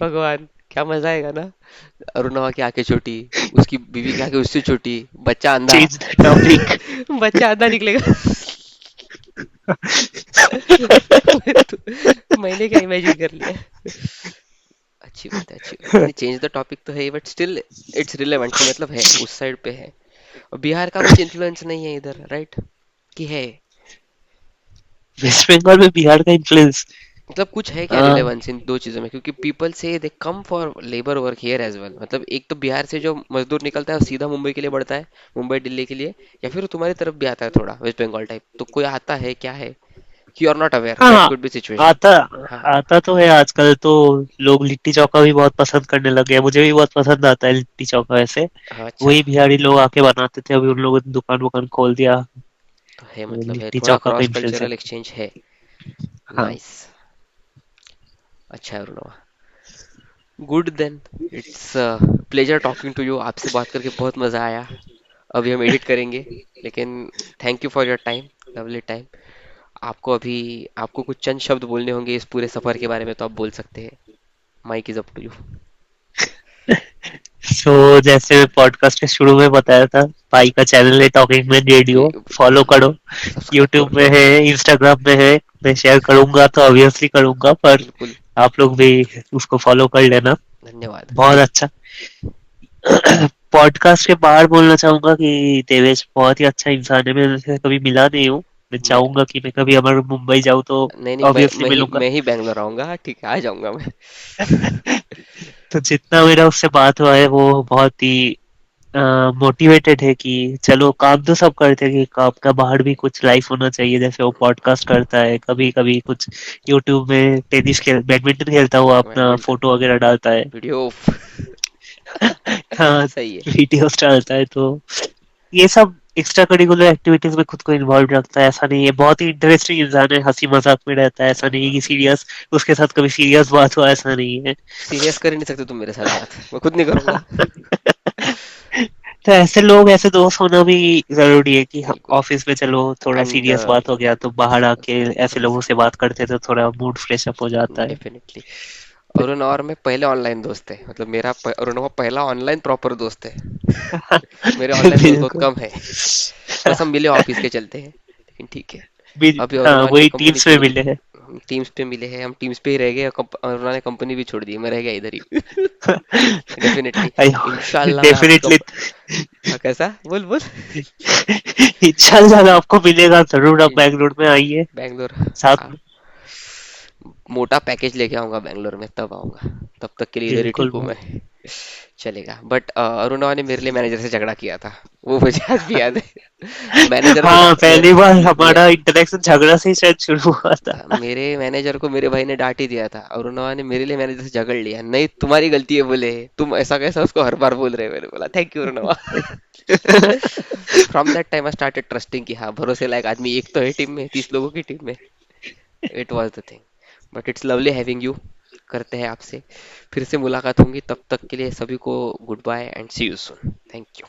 भगवान, क्या मजा आएगा ना। अरुणवा की आंखें छोटी, उसकी बीवी की आंखें उससे छोटी, बच्चा अंधा। Change the topic. बच्चा अंधा निकलेगा। तो मैंने क्या इमेजिन कर लिया। अच्छी बात है, अच्छी बात है। नहीं, चेंज द टॉपिक तो है बट स्टिल इट्स रिलेवेंट कि मतलब है उस साइड पे है। और बिहार का कुछ इन्फ्लुएंस नहीं है इधर, राइट? कि है? वेस्ट बंगाल में बिहार का इन्फ्लुएंस, मतलब कुछ है क्या रिलेवेंस इन दो चीजों में? क्योंकि पीपल से they come for labour work here as well. मतलब एक तो बिहार से जो मजदूर निकलता है वो सीधा मुंबई के लिए बढ़ता है, मुंबई दिल्ली के लिए, या फिर वो तुम्हारी तरफ भी आता है थोड़ा वेस्ट बंगाल टाइप, तो कोई आता है क्या है? कि you are not aware that हाँ कुड बी सिचुएशन। आता, हाँ। आता तो है आजकल तो, लोग लिट्टी चोखा भी बहुत पसंद करने लगे हैं, मुझे भी बहुत पसंद आता है लिट्टी चोखा वैसे। हाँ, अच्छा। वही बिहारी लोग आके बनाते थे, अभी उन लोगों ने दुकान वुकान खोल दिया, तो है, तो मतलब है लिट्टी थोड़ा चोखा का क्रॉस इन्फ्लुएंस है। कल्चरल एक्सचेंज है। हाँ। नाइस। अच्छा है Arunava. Good then. It's pleasure talking to you. आपसे बात करके बहुत मजा आया। अभी हम एडिट करेंगे, लेकिन thank you for your time, lovely time. आपको अभी, आपको कुछ चंद शब्द बोलने होंगे इस पूरे सफर के बारे में, तो आप बोल सकते हैं। Mic is up to you. तो जैसे पॉडकास्ट के शुरू में बताया था, भाई का चैनल है टॉकिंग मैन जी रेडियो, फॉलो करो। सब्सक्राइब यूट्यूब कर में लो। है, इंस्टाग्राम में है। मैं शेयर करूंगा तो ऑब्वियसली करूंगा, पर बिल्कुल। आप लोग भी उसको फॉलो कर लेना। धन्यवाद। बहुत अच्छा। पॉडकास्ट के बाहर बोलना चाहूंगा कि देवेश बहुत ही अच्छा इंसान है। मैं उनसे कभी मिला नहीं हूँ। मैं मैं चाहूंगा कि मैं कभी अगर मुंबई जाऊँ तो नहीं नहीं, मैं ऑब्वियसली मैं ही मिलूंगा। मैं ही बैंगलोर आऊंगा, ठीक है, आ जाऊंगा मैं। तो जितना मेरा उससे बात हुआ है वो बहुत ही मोटिवेटेड है कि चलो, काम तो सब करते हैं कि काम का बाहर भी कुछ लाइफ होना चाहिए। जैसे वो पॉडकास्ट करता है, कभी कभी कुछ यूट्यूब में बैडमिंटन खेलता हुआ अपना बैडमिंटन फोटो वगैरह डालता है। वीडियो। हाँ, सही है। वीडियोस डालता है। तो ये सब एक्स्ट्रा करिकुलर एक्टिविटीज में खुद को इन्वॉल्व रखता है। ऐसा नहीं है, बहुत ही इंटरेस्टिंग इंसान है, हंसी मजाक में रहता है। ऐसा नहीं है कि सीरियस, उसके साथ कभी सीरियस बात हुआ, ऐसा नहीं है। सीरियस कर ही नहीं सकते तुम मेरे साथ बात, मैं खुद नहीं करूंगा। तो ऐसे लोग, ऐसे दोस्त होना भी जरूरी है कि बिल्कुल। ऑफिस में चलो थोड़ा एंड सीरियस बात हो गया तो बाहर आके ऐसे लोगों से बात करते तो थोड़ा मूड फ्रेश अप हो जाता है। डेफिनेटली। अरुण और मैं पहले ऑनलाइन दोस्त थे, मतलब अरुण का पहला ऑनलाइन प्रॉपर दोस्त है। मेरे ऑनलाइन दोस्त बहुत बिल्कुल। कम है। बस हम मिले ऑफिस के चलते हैं, लेकिन ठीक है। अभी हाँ, अरुणा ने वही कंपनी टीम्स में छोड़ दी। मिले हैं। हम टीम्स पे मिले हैं, हम टीम्स पे ही रह गए, अरुणा ने कंपनी भी छोड़ दी, मैं रह गया इधर ही। डेफिनेटली। इंशाल्लाह मैं आपकी डेफिनेटली। हाँ, कैसा बोल बोल। इंशाल्लाह आपको मिलेगा जरूर, आप इन बैंगलोर में आइए बैंगलोर। साथ हाँ, में। मोटा पैकेज लेके आऊंगा बैंगलोर में, तब आऊंगा। तब तक के लिए इधर ही ठीक बिल्कुल हूँ मैं। भाई। चलेगा, बट अरुणा ने मेरे लिए मैनेजर से झगड़ा किया था, वो मुझे आज भी याद है। मैनेजर को हाँ, मेरे पहली बार मे, हमारा इंटरेक्शन झगड़ा से ही शायद शुरू हुआ था। मेरे मैनेजर को मेरे भाई ने डांट ही दिया था, अरुणा ने मेरे लिए मैनेजर से झगड़ लिया, नहीं तुम्हारी गलती है बोले, तुम ऐसा कैसा उसको हर बार बोल रहे हो। मैंने बोला thank you Aruna. From that time I started trusting कि हाँ, भरोसे लायक आदमी एक तो है टीम में, 30 लोगों की टीम में। It was the thing. But it's lovely having you. करते हैं आपसे फिर से मुलाकात होंगी, तब तक के लिए सभी को goodbye and see you soon. Thank you.